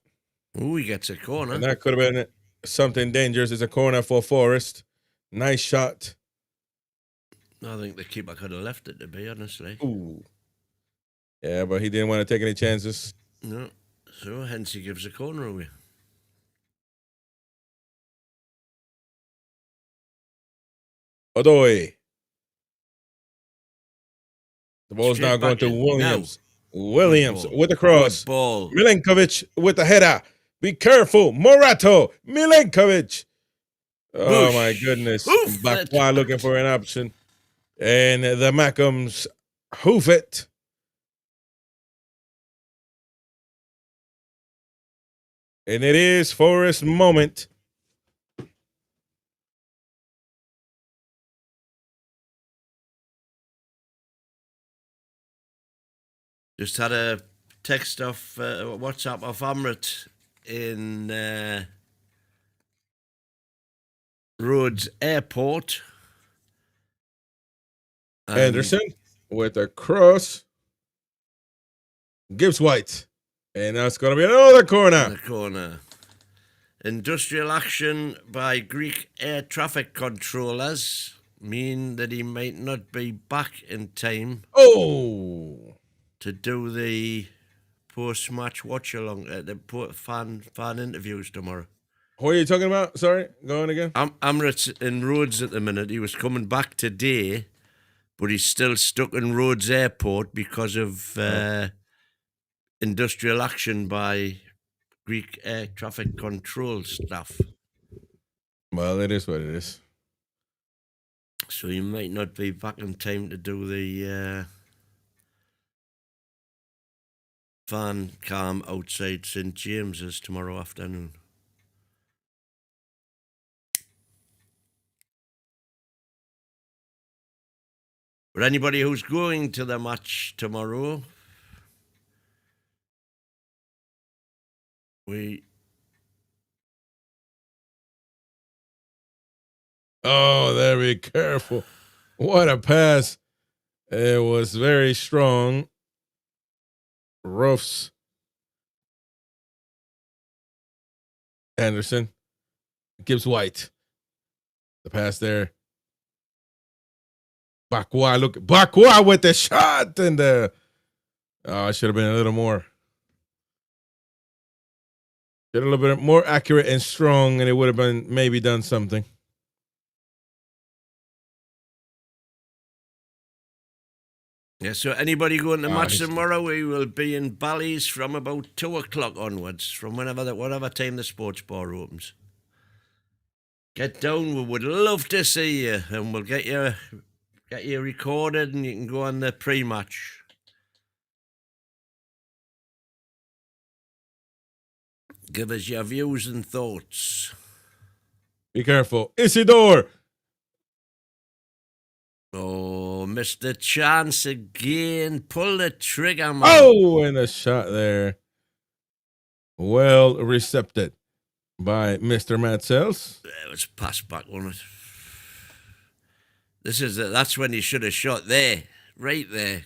Oh, he gets a corner. And that could have been something dangerous. It's a corner for Forest. Nice shot. I think the keeper could have left it, to be honestly. Ooh. Yeah, but he didn't want to take any chances. No. So hence he gives a corner away. Odoi. The ball's Straight now going back to in. Williams. Now. Williams Good ball. with the cross. Good ball. Milenkovic with the header. Be careful. Morato. Milenkovic. Oh, Bush. my goodness. Hoof Bakwa looking for an option. And the Mackhams hoof it. And it is Forest moment. Just had a text off WhatsApp of Amrit in Rhodes Airport. Anderson with a cross. Gibbs White. And that's going to be another corner. The corner. Industrial action by Greek air traffic controllers mean that he might not be back in time to do the post-match watch-along, the fan interviews tomorrow. Who are you talking about? Sorry, go on again. Amrit's in Rhodes at the minute. He was coming back today, but he's still stuck in Rhodes Airport because of industrial action by Greek air traffic control staff. Well, it is what it is. So he might not be back in time to do the fan cam outside St. James's tomorrow afternoon. But anybody who's going to the match tomorrow, Oh, there, be careful. What a pass. It was very strong. Ruffs. Anderson. Gibbs White. The pass there. Bakwa, look. Bakwa with the shot. And it should have been a little more. A little bit more accurate and strong, and it would have been maybe done something. Yeah, so anybody going to match tomorrow, we will be in Bally's from about 2 o'clock onwards, from whatever time the sports bar opens. Get down, we would love to see you, and we'll get you recorded, and you can go on the pre-match. Give us your views and thoughts. Be careful. Isidore. Oh, missed the chance again. Pull the trigger, man. Oh, and a shot there. Well recepted by Mr. Matzels. It was passed back, wasn't it? That's when he should have shot there. Right there.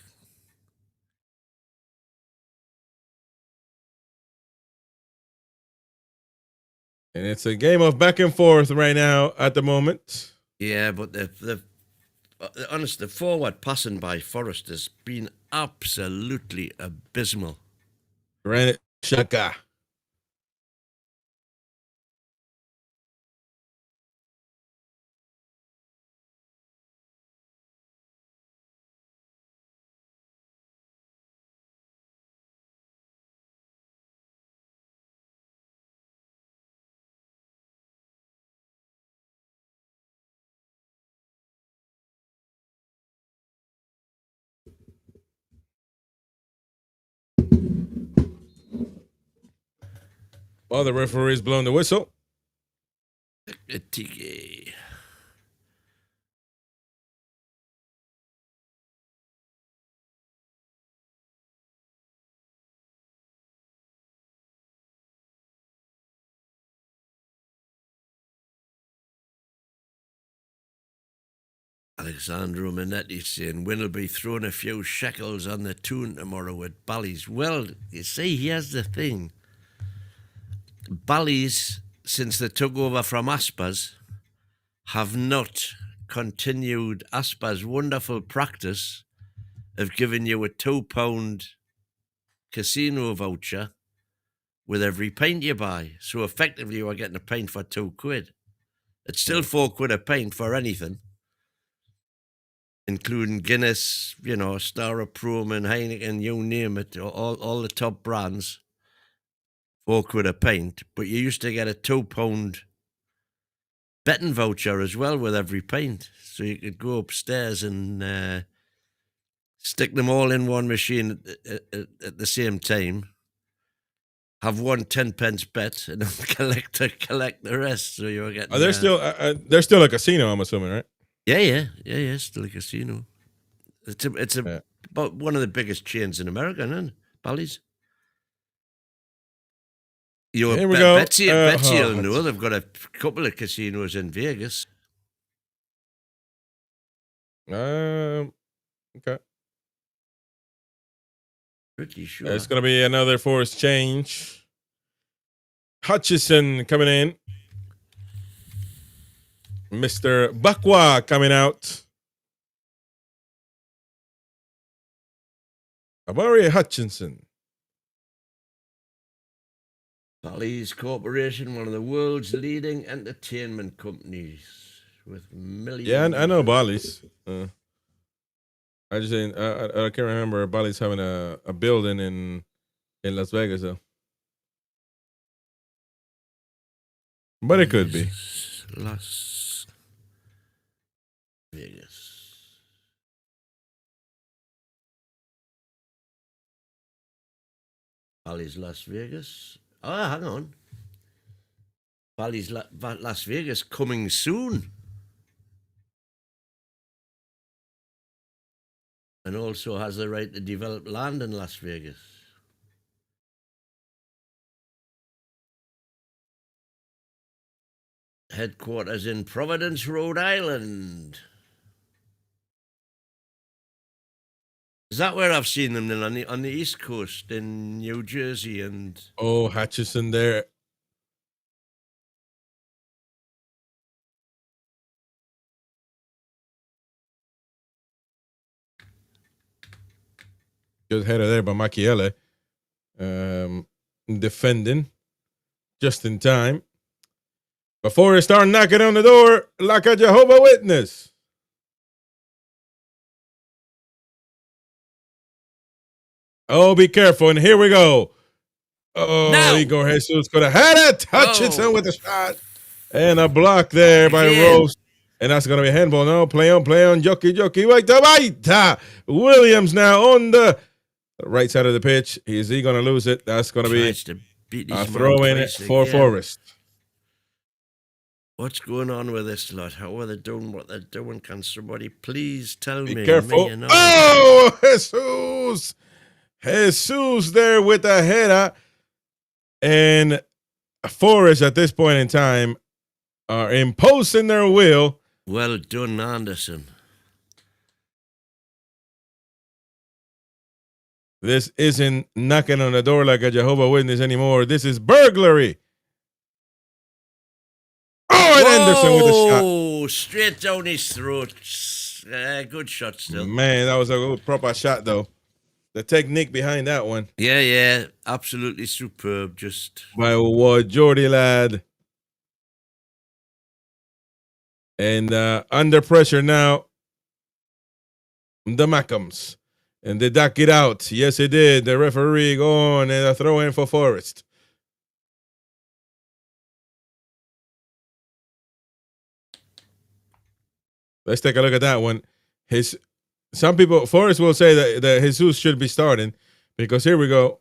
And it's a game of back and forth right now at the moment. Yeah, but honestly, the forward passing by Forest has been absolutely abysmal. Granit Xhaka. Well, the referee's blown the whistle. TK. Alexandro Minetti saying, Win will be throwing a few shekels on the Toon tomorrow at Bally's. Well, you see, here's the thing. Bally's, since they took over from Aspas, have not continued Aspas' wonderful practice of giving you a £2 casino voucher with every pint you buy. So effectively, you are getting a pint for £2. It's still £4 a pint for anything, including Guinness, you know, Star of Proman, Heineken, you name it, all the top brands, £4 a pint. But you used to get a £2 betting voucher as well with every pint. So you could go upstairs and stick them all in one machine at the same time, have one 10-pence bet, and collect the rest. So you're getting... There's still a casino, I'm assuming, right? Yeah. Still a casino. It's about one of the biggest chains in America, isn't it? Bally's. Here we go. Betsy will know they've got a couple of casinos in Vegas. Okay. Pretty sure. It's going to be another forced change. Hutchison coming in. Mr. Bakwa coming out. Amari Hutchinson. Bally's Corporation, one of the world's leading entertainment companies with millions. Yeah, I know Bally's. I just ain't, I can't remember Bally's having a building in Las Vegas though. But it could be. Las Vegas. Bally's Las Vegas. Oh, hang on. Bally's Las Vegas coming soon. And also has the right to develop land in Las Vegas. Headquarters in Providence, Rhode Island. Is that where I've seen them then? On the East Coast in New Jersey and... Oh, Hutchison there. Good header there by Machiele. Defending just in time. Before they start knocking on the door like a Jehovah's Witness. Oh, be careful. And here we go. Oh, no. Igor Jesus could have had it. Hutchinson with a shot. And a block there by Rose. And that's going to be a handball. No, play on. Jockey. Wait. Williams now on the right side of the pitch. Is he going to lose it? That's going to be a throw in for Forest. What's going on with this lot? How are they doing what they're doing? Can somebody please tell me? Be careful. You know. Oh, Jesus. Jesus there with a header. And Forest at this point in time are imposing their will. Well done, Anderson. This isn't knocking on the door like a Jehovah's Witness anymore. This is burglary. Oh, and Anderson with a shot. Oh, straight down his throat. Good shot still. Man, that was a good proper shot, though. The technique behind that one. Yeah. Absolutely superb. Just by Geordie lad. And under pressure now, the Mackhams. And they duck it out. Yes, they did. The referee go on and a throw in for Forest. Let's take a look at that one. Some people, Forest will say that Jesus should be starting because here we go.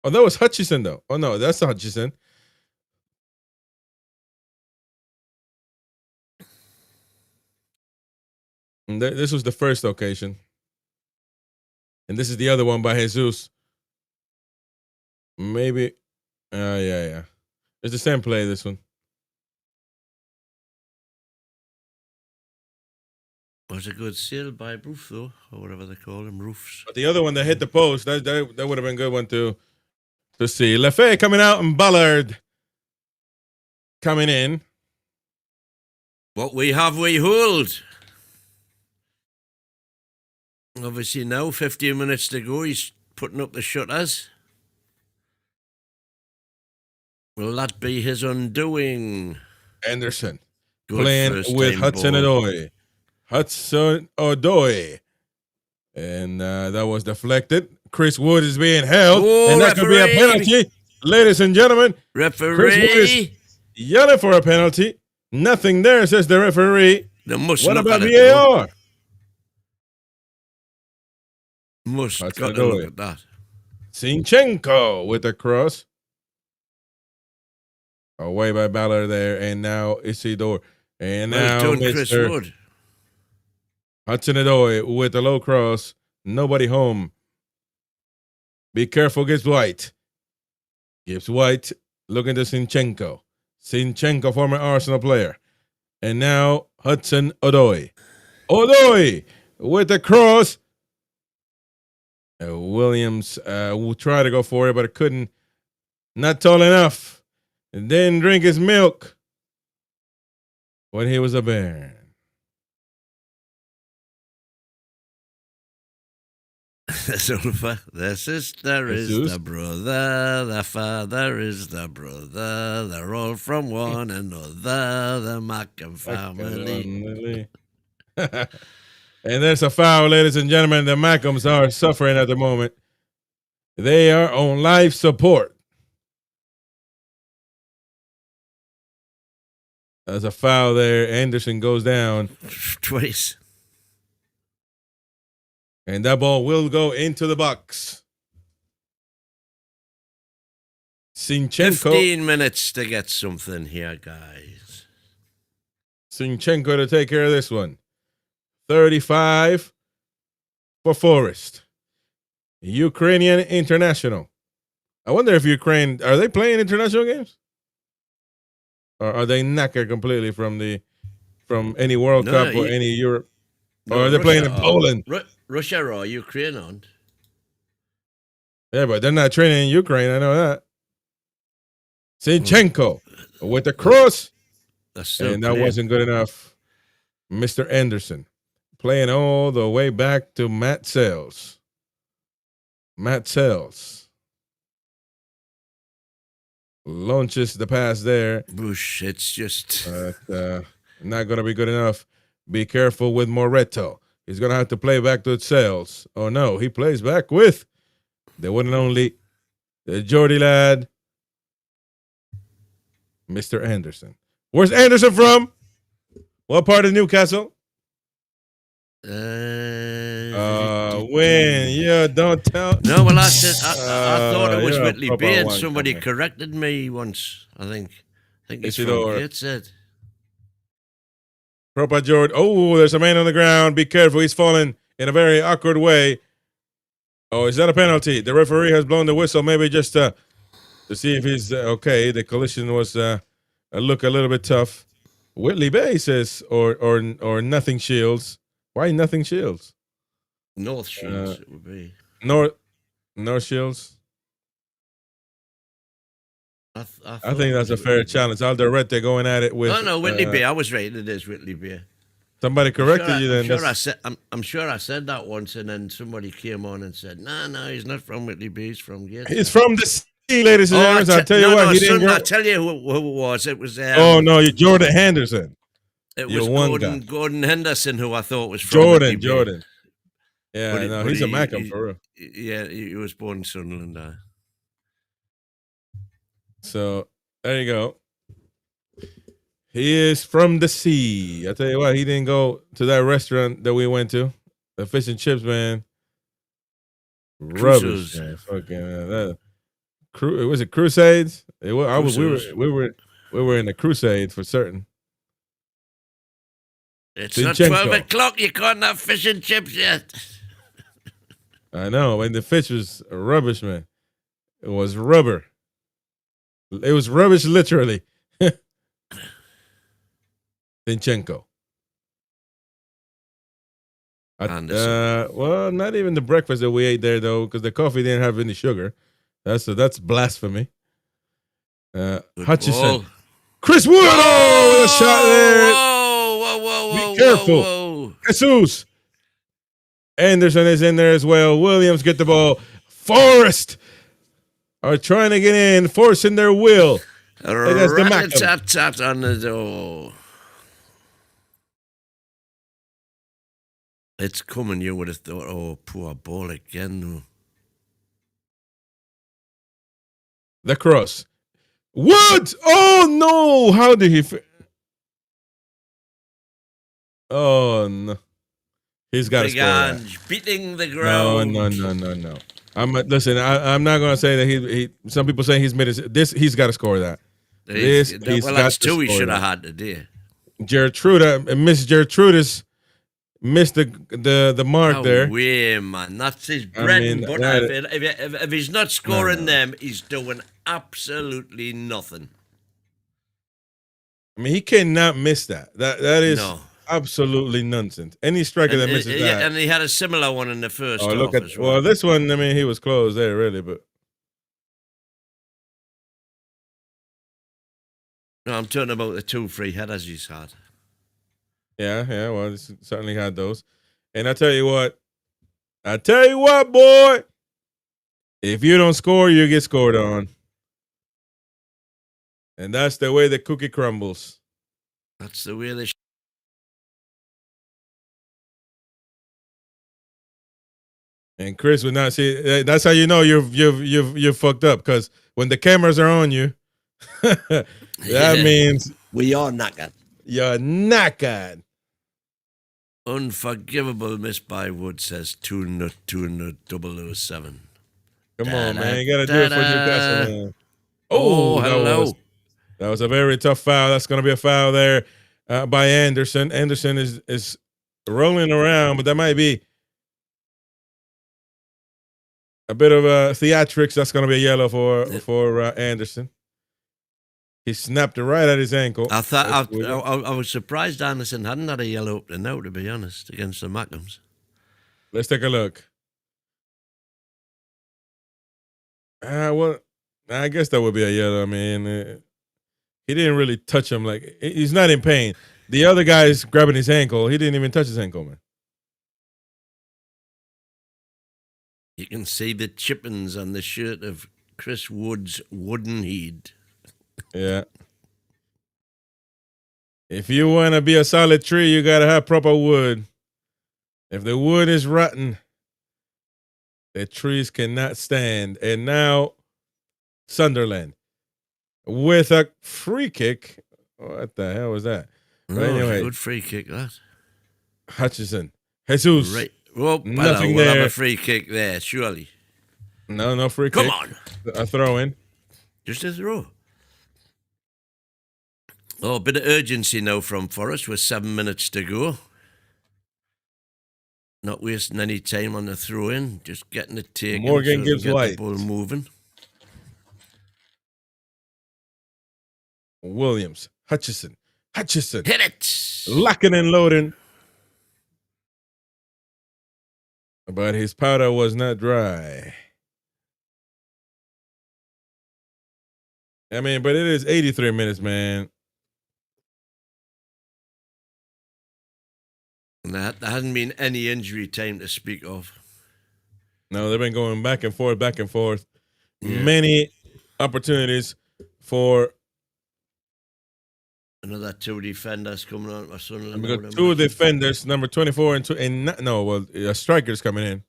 Oh, that was Hutchison, though. Oh, no, that's not Hutchison. And this was the first occasion. And this is the other one by Jesus. Maybe. Yeah. It's the same play, this one. Was a good sail by Roof, though, or whatever they call them, roofs. But the other one that hit the post, that would have been a good one to see. Lefebvre coming out and Ballard coming in. What we have, we hold. Obviously now, 15 minutes to go, he's putting up the shutters. Will that be his undoing? Anderson Good playing with first-time Hudson ball. Odoi. Hudson Odoi. And that was deflected. Chris Wood is being held. Oh, and that could be a referee. penalty. Ladies and gentlemen, Chris Wood is Referee! yelling for a penalty. Nothing there, says the referee. They must What look about at it, though. VAR? Must That's got a to good look one. at that. Zinchenko with the cross. Away by Ballard there. And now Isidore. And now Well done, Chris Mr. Wood. Hudson Odoi with the low cross. Nobody home. Be careful, Gibbs White. Gibbs White looking to Zinchenko. Zinchenko, former Arsenal player. And now Hudson Odoi. Odoi with the cross. Williams will try to go for it, but it couldn't. Not tall enough. And didn't drink his milk when he was a bear. Sulfur, the sister is Jesus. the brother, the father is the brother, they're all from one another, the Mackham family. And there's a foul, ladies and gentlemen. The Mackhams are suffering at the moment. They are on life support. There's a foul there. Anderson goes down. Twice. And that ball will go into the box. Zinchenko. 15 minutes to get something here, guys. Zinchenko to take care of this one. 35 for Forest. Ukrainian international. I wonder if Ukraine, are they playing international games? Or are they knackered completely from any World Cup or any Europe? Or are they playing in Poland? Russia or Ukraine aren't. Yeah, but they're not training in Ukraine. I know that. Zinchenko with the cross. And that wasn't good enough. Mr. Anderson playing all the way back to Matt Sells. Matt Sells launches the pass there. Bush, it's just not going to be good enough. Be careful with Moretto. He's going to have to play back to Sells. Oh, no, he plays back with the one and only Geordie lad, Mr. Anderson. Where's Anderson from? What part of Newcastle? When? Yeah, don't tell. No, well, I thought it was you're a Whitley proper Beard. one, Somebody come on. corrected me once, I think. I think it's Isidore. from Gateshead. Proper George. Oh, there's a man on the ground. Be careful. He's falling in a very awkward way. Oh, is that a penalty? The referee has blown the whistle, maybe just to see if he's okay. The collision was look a little bit tough. Whitley Bay says, or nothing Shields. Why nothing Shields? North Shields, it would be. North Shields. I think that's a fair challenge. Alderete going at it with. Oh no, Whitley Beer. I was right. It is Whitley Beer. Somebody corrected you then. I'm sure I said that once, and then somebody came on and said, "No, he's not from Whitley Beer. He's from Gateshead." He's from the sea, ladies and gentlemen. I'll tell you what. He didn't son, I'll tell you who it was. It was. Oh no, you're Jordan Henderson. It was Gordon Henderson, who I thought was from Jordan. Yeah, no, he's a Mackham for real. Yeah, he was born in Sunderland. So there you go. He is from the sea. I tell you what, he didn't go to that restaurant that we went to, the fish and chips, man. Rubbish, man. Fucking was it Crusades? It was. We were in the Crusade for certain. It's not 12 o'clock. You can't have fish and chips yet. I know, and the fish was rubbish, man. It was rubber. It was rubbish, literally. Zinchenko. Well, not even the breakfast that we ate there though, because the coffee didn't have any sugar. That's blasphemy. Hutchison, ball. Chris Wood, with a shot there. Whoa, Be careful. whoa. Jesus. Anderson is in there as well. Williams get the ball. Forrest are trying to get in, forcing their will. That's the Rat-a-tat-tat on the door. It's coming, you would have thought. Oh, poor ball again. The cross. Wood! Oh, no. How did he... Oh, no. He's got to score that. Beating the ground. No. Listen, I'm not going to say that he some people say he's made this. He's got to score that. That's two he should have had today. Miss Gertrudis missed the mark there. Way, man. That's his bread and butter. If he's not scoring them, he's doing absolutely nothing. I mean, he cannot miss that. That is absolutely nonsense. Any striker that misses that. And he had a similar one in the first half as well. Well, this one, I mean, he was close there, really, but. No, I'm talking about the 2 free headers he's had. Yeah, well, he certainly had those. And I tell you what, boy, if you don't score, you get scored on. And that's the way the cookie crumbles. That's the way they And Chris would not see. That's how you know you've fucked up, because when the cameras are on you, that means we are knackered. You're knackered. Unforgivable miss by Wood, says Toon 007. Come on, man. You got to do it for Newcastle, man. Oh, hello. That was a very tough foul. That's going to be a foul there by Anderson. Anderson is rolling around, but that might be a bit of a theatrics. That's going to be a yellow for Anderson. He snapped it right at his ankle. I was surprised Anderson hadn't had a yellow up to now, to be honest, against the Mackhams. Let's take a look. Well, I guess that would be a yellow. I mean, he didn't really touch him. Like, he's not in pain. The other guy's grabbing his ankle. He didn't even touch his ankle, man. You can see the chippings on the shirt of Chris Wood's wooden head. Yeah. If you want to be a solid tree, you got to have proper wood. If the wood is rotten, the trees cannot stand. And now, Sunderland with a free kick. What the hell was that? But anyway, good free kick, that. Hutchison. Jesus. Right. Well, nothing we'll there. have a free kick there, surely. No free kick. Come on. A throw in. Just a throw. Oh, a bit of urgency now from Forrest with 7 minutes to go. Not wasting any time on the throw in, just getting it taken. Morgan gives get White. The ball moving. Williams. Hutchison. Hit it. Locking and loading. But his powder was not dry. I mean, but it is 83 minutes, man. And there hasn't been any injury time to speak of. No, they've been going back and forth. Yeah. Many opportunities for another 2 defenders coming on for Sunderland. we got 2 defenders, number 24 and strikers coming in.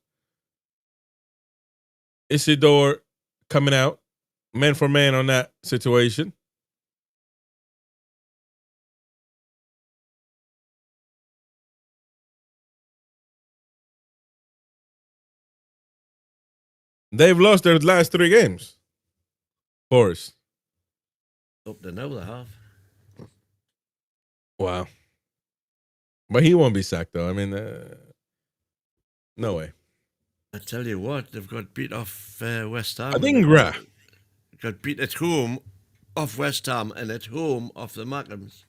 Isidore coming out, man for man on that situation. They've lost their last 3 games. Forrest. Up to now, they have. Wow. But he won't be sacked, though. I mean, no way. I tell you what, they've got beat off West Ham. Adingra. Got beat at home off West Ham and at home off the Mackhams.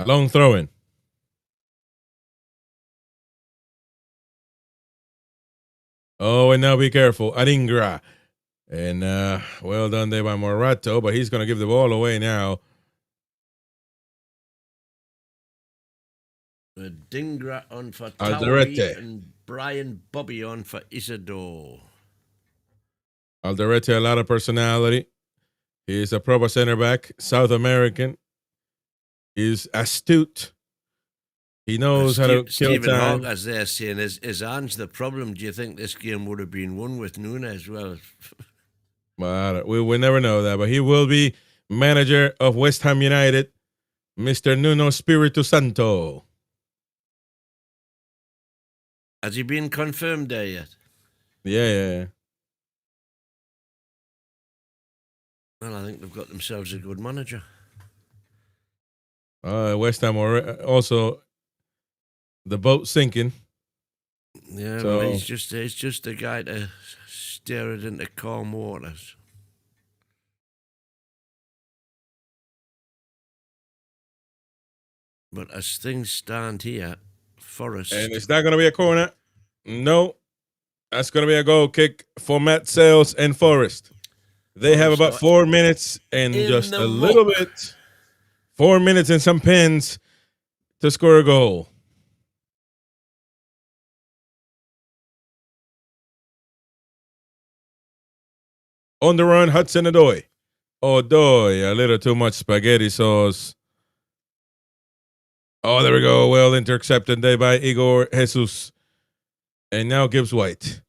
A long throw-in. Oh, and now be careful. Adingra. And well done there by Morato, but he's going to give the ball away now. Dingra on for Alderete. Towie and Brian Bobby on for Isidore. Alderete, a lot of personality. He's a proper center back, South American. He's astute. He knows how to kill Stephen time. Hawke, as they're saying, is Ange the problem? Do you think this game would have been won with Nunes? Well, But we never know that. But he will be manager of West Ham United, Mr. Nuno Espirito Santo. has he been confirmed there yet? Yeah. Well, I think they've got themselves a good manager. West Ham also the boat sinking. Yeah, So- well, he's just a guy to steer it into calm waters. But as things stand here, Forest. And it's not going to be a corner. No. That's going to be a goal kick for Matt Sales and Forest. They have about 4 minutes and In just the a little muck. bit. 4 minutes and some pins to score a goal. On the run, Hudson Odoi. Odoi, a little too much spaghetti sauce. Oh, there we go. Well intercepted there by Igor Jesus. And now Gibbs White.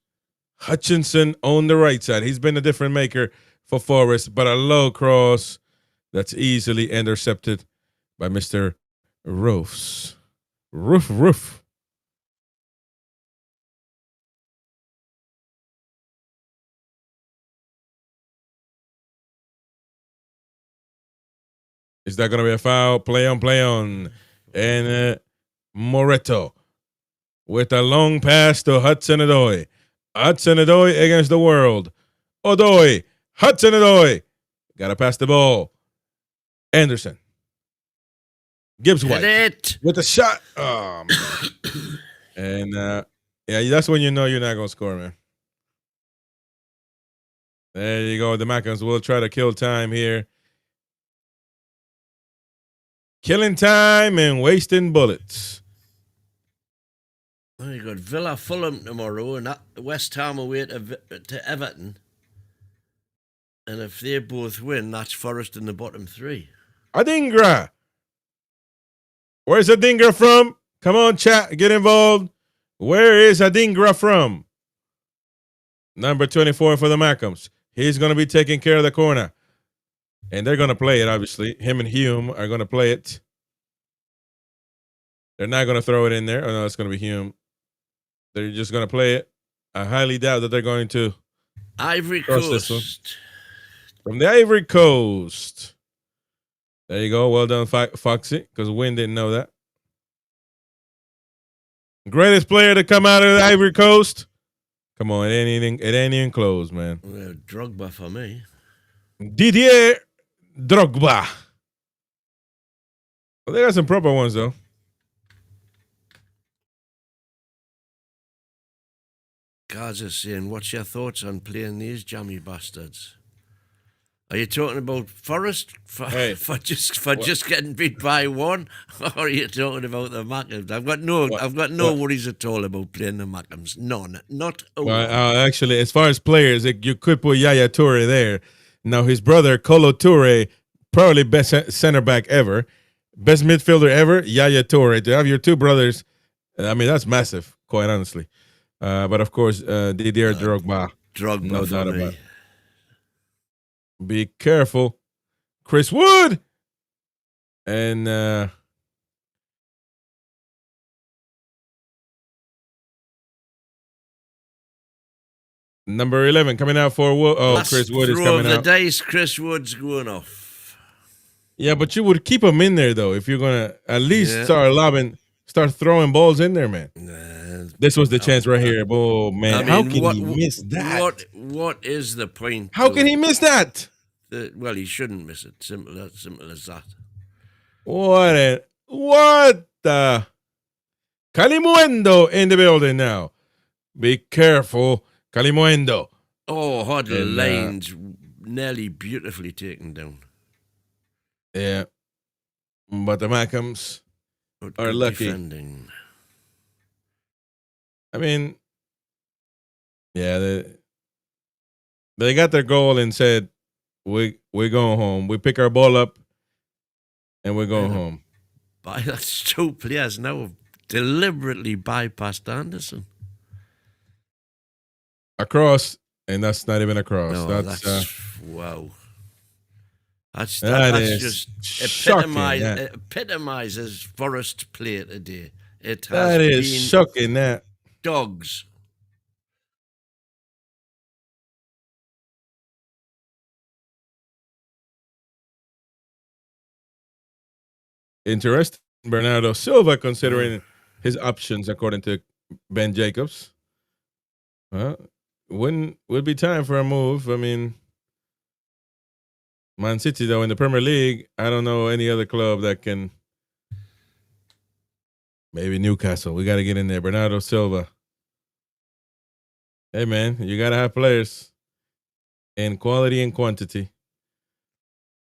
Hutchinson on the right side. He's been a different maker for Forest, but a low cross that's easily intercepted by Mr. Roofs. Roof. Is that going to be a foul? Play on. And Moreto with a long pass to Hudson Odoi. Hudson Odoi against the world. Odoi. Hudson Odoi. Got to pass the ball. Anderson. Gibbs White. Hit it. With a shot. Oh, man. And yeah, that's when you know you're not going to score, man. There you go. The Macans will try to kill time here. Killing time and wasting bullets. Very good. Villa Fulham tomorrow and West Ham away to Everton. And if they both win, that's Forest in the bottom three. Adingra. Where's Adingra from? Come on, chat. Get involved. Where is Adingra from? Number 24 for the Macams. He's going to be taking care of the corner. And they're going to play it, obviously. Him and Hume are going to play it. They're not going to throw it in there. Oh, no, it's going to be Hume. They're just going to play it. I highly doubt that they're going to. Ivory Cross this one. Coast. From the Ivory Coast. There you go. Well done, Foxy, because Wynn didn't know that. Greatest player to come out of the Ivory Coast. Come on, it ain't even close, man. Drogba for me. Didier Drogba. Well, they got some proper ones, though. Guys are saying, what's your thoughts on playing these jammy bastards? Are you talking about Forest for just getting beat by one, or are you talking about the Macams? I've got no worries at all about playing the Macams. None, not a one. Actually, as far as players, you could put Yaya Toure there. Now his brother Kolo Toure, probably best center back ever, best midfielder ever. Yaya Toure. To have your two brothers, I mean that's massive, quite honestly. But of course, Didier Drogba. Drogba, no for doubt me. about it. Be careful. Chris Wood. And number 11 coming out for Wood. Oh, Last Chris Wood is throw coming of the out. dice, Chris Wood's going off. Yeah, but you would keep him in there, though, if you're going to at least start throwing balls in there, man. This was the chance right here. Oh, man. I mean, how can he miss that? What is the point? How can he miss that? Well, he shouldn't miss it. Simple as that. What the? Calimuendo in the building now. Be careful, Calimuendo. Oh, Hoddle And, lines nearly beautifully taken down. Yeah. But the Mackhams But are good lucky. defending. I mean, yeah, they got their goal and said, we're going home. We pick our ball up and we're going home. That's two players now have deliberately bypassed Anderson. Across, and that's not even a cross. No, that's wow. That's that is just shocking. epitomizes Forest play today. It has That is been shocking. That dogs. interesting. Bernardo Silva considering his options according to Ben Jacobs. Well, would be time for a move. I mean, Man City though in the Premier League, I don't know any other club that can. Maybe Newcastle. We got to get in there. Bernardo Silva. Hey man, you got to have players in quality and quantity.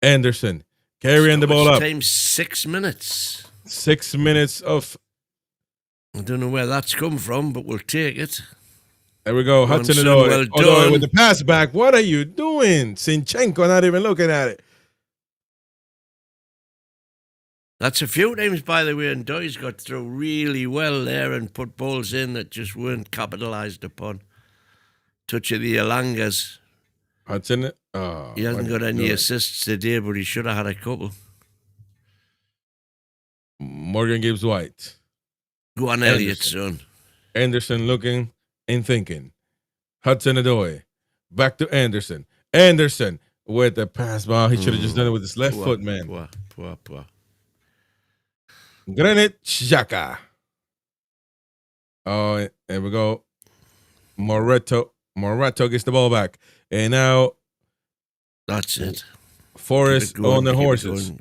Anderson carrying the ball up. Time 6 minutes. 6 minutes of. I don't know where that's come from, but we'll take it. There we go. Hudson Son, Odoi. well Odoi done. with the pass back. What are you doing? Sinchenko not even looking at it. That's a few times, by the way, and Doy's got through really well there and put balls in that just weren't capitalised upon. Touch of the Alangas. Hudson. Oh, He hasn't got any assists today, but he should have had a couple. Morgan Gibbs White. Go on, Elliot, son. Anderson looking and thinking. Hudson Odoi. Back to Anderson. Anderson with the pass ball. He should have just done it with his left foot, man. Poor. Granit Xhaka. Oh, there we go. Morato gets the ball back. And now That's it. Forrest on the horses.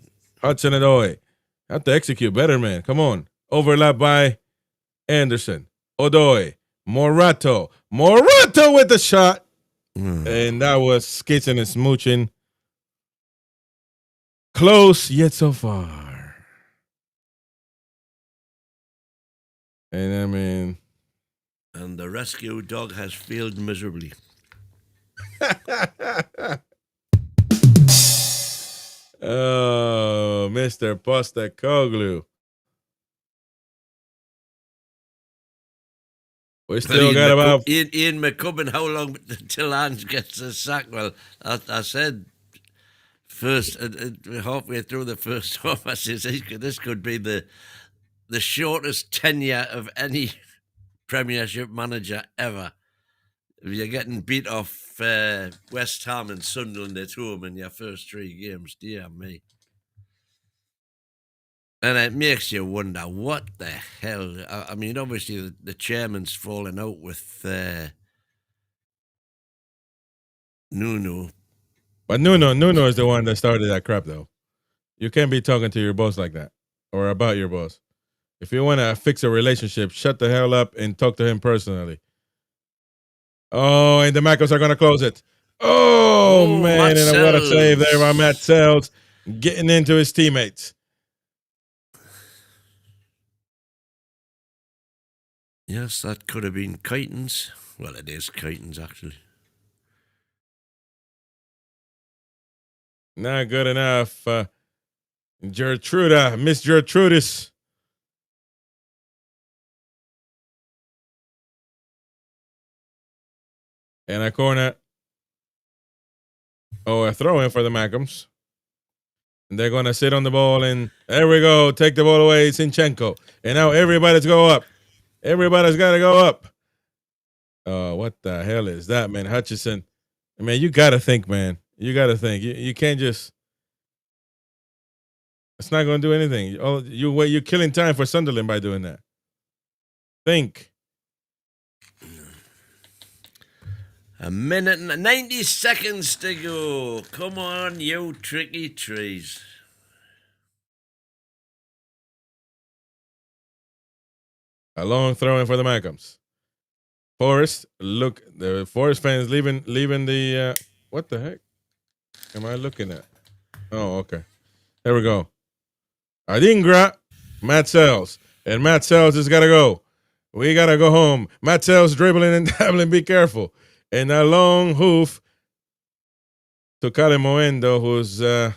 Hudson Odoi. Have to execute better, man. Come on. Overlap by Anderson. Odoi. Morato with the shot. And that was skitching and smooching. Close yet so far. And I mean. And the rescue dog has failed miserably. Oh, Mr. Postecoglou. We still got about Ian McCubbin. How long till Ange gets a sack? Well, I said first, halfway through the first half, I said this could be the shortest tenure of any Premiership manager ever. If you're getting beat off West Ham and Sunderland at home in your first 3 games, dear me. And it makes you wonder, what the hell? I mean, obviously, the chairman's falling out with Nuno. But Nuno is the one that started that crap, though. You can't be talking to your boss like that or about your boss. If you want to fix a relationship, shut the hell up and talk to him personally. Oh, and the Macos are going to close it. Oh man, and what a save there by Matt Sells, getting into his teammates. Yes, that could have been Keitons. Well, it is Keitons, actually. Not good enough. Gertruda, Miss Gertrudis. And a corner. Oh, a throw in for the Mackhams. And they're going to sit on the ball. And there we go. Take the ball away, Sinchenko. And now everybody's go up. Everybody's got to go up. Oh, what the hell is that, man? Hutchison. Man, you got to think, man. You got to think. You can't just. It's not going to do anything. You're killing time for Sunderland by doing that. Think. A minute and 90 seconds to go. Come on, you tricky trees. A long throw in for the Malcolms. Forest, look, the Forest fans leaving the what the heck am I looking at? Oh, okay. There we go. Adingra, Matt Sells. And Matt Sells has got to go. We got to go home. Matt Sells dribbling and dabbling. Be careful. And a long hoof to Kale Moendo, who's, not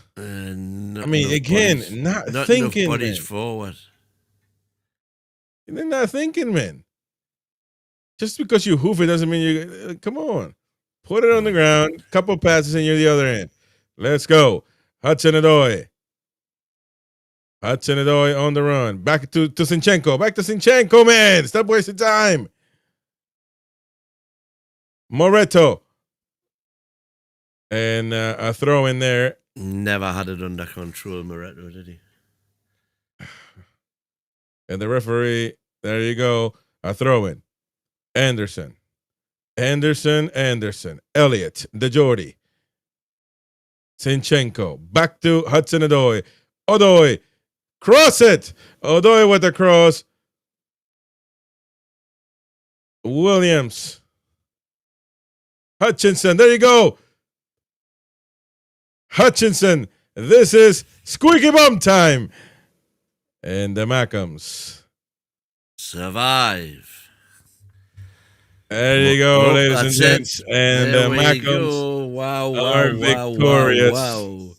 thinking. Nobody's forward. They're not thinking, man. Just because you hoof it doesn't mean you. Come on. Put it on the ground. Couple passes and you're the other end. Let's go. Hudson-Odoi. Hudson-Odoi on the run. Back to Zinchenko. Back to Zinchenko, man. Stop wasting time. Moreto. And a throw in there. Never had it under control, Moreto, did he? And the referee, there you go. A throw in. Anderson. Elliott. DeJordi. Zinchenko. Back to Hudson-Odoi. Odoi. Cross it. Odoi with the cross. Williams. Hutchinson. There you go. Hutchinson. This is squeaky bum time. And the Malcolms survive. There you go, ladies and gents. And the Malcolms are victorious. Wow.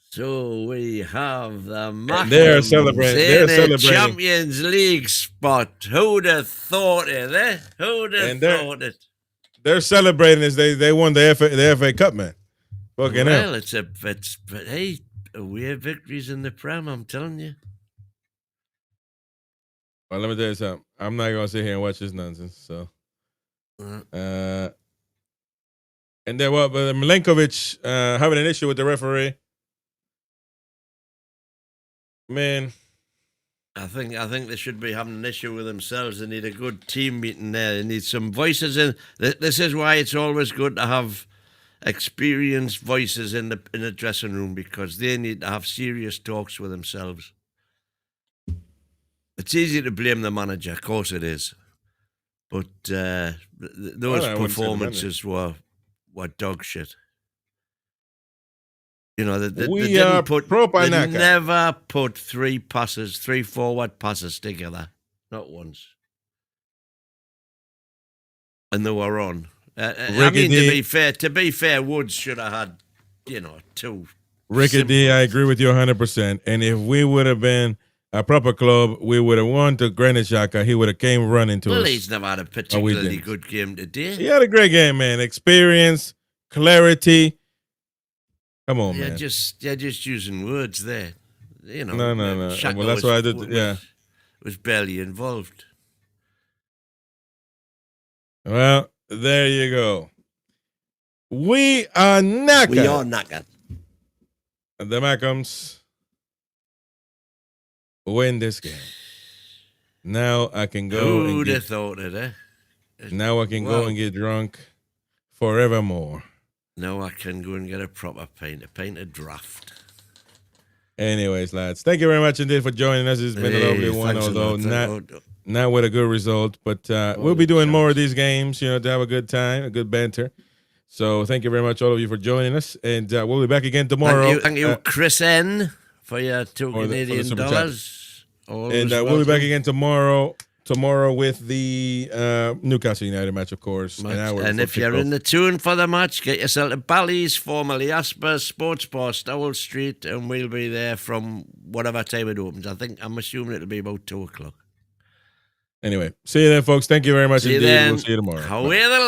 So we have the Malcolms. They're celebrating. They're celebrating Champions League spot. Who'd have thought it, eh? Who'd have thought it? They're celebrating as they won the FA Cup, man. Fucking hell. Well, hey, weird victories in the Prem, I'm telling you. Well, let me tell you something. I'm not gonna sit here and watch this nonsense. So, and then what? But Milenkovic having an issue with the referee. Man, I think they should be having an issue with themselves. They need a good team meeting there. They need some voices in. This is why it's always good to have experienced voices in the dressing room, because they need to have serious talks with themselves. It's easy to blame the manager, of course it is, but those performances were dog shit. You know, they never put three forward passes together, not once, and they were on. I mean, to be fair, Woods should have had, two. Ricky D, I agree with you 100%. And if we would have been a proper club, we would have won to Granit Xhaka. He would have came running to us. Well, he's never had a particularly good game today. He had a great game, man. Experience, clarity. Come on, man. You're just using words there. No. Xhaka well, that's what I did. Was barely involved. Well, there you go. We are knackered. The Malcolms win this game. Now I can go. Who'd have thought it, eh? Now I can go and get drunk forevermore. Now I can go and get a proper pint of draft. Anyways, lads, thank you very much indeed for joining us. It's been a lovely one, although not with a good result. But we'll be doing more of these games, to have a good time, a good banter. So thank you very much, all of you, for joining us. And we'll be back again tomorrow. Thank you, Chris N, for your $2 Canadian dollars. And we'll be back again tomorrow with the Newcastle United match, of course. And if you're in the tune for the match, get yourself to Bally's, formerly Asper's Sports Bar, Stowell Street, and we'll be there from whatever time it opens. I'm assuming it'll be about 2 o'clock. Anyway, see you then, folks. Thank you very much indeed. Then. We'll see you tomorrow. Away the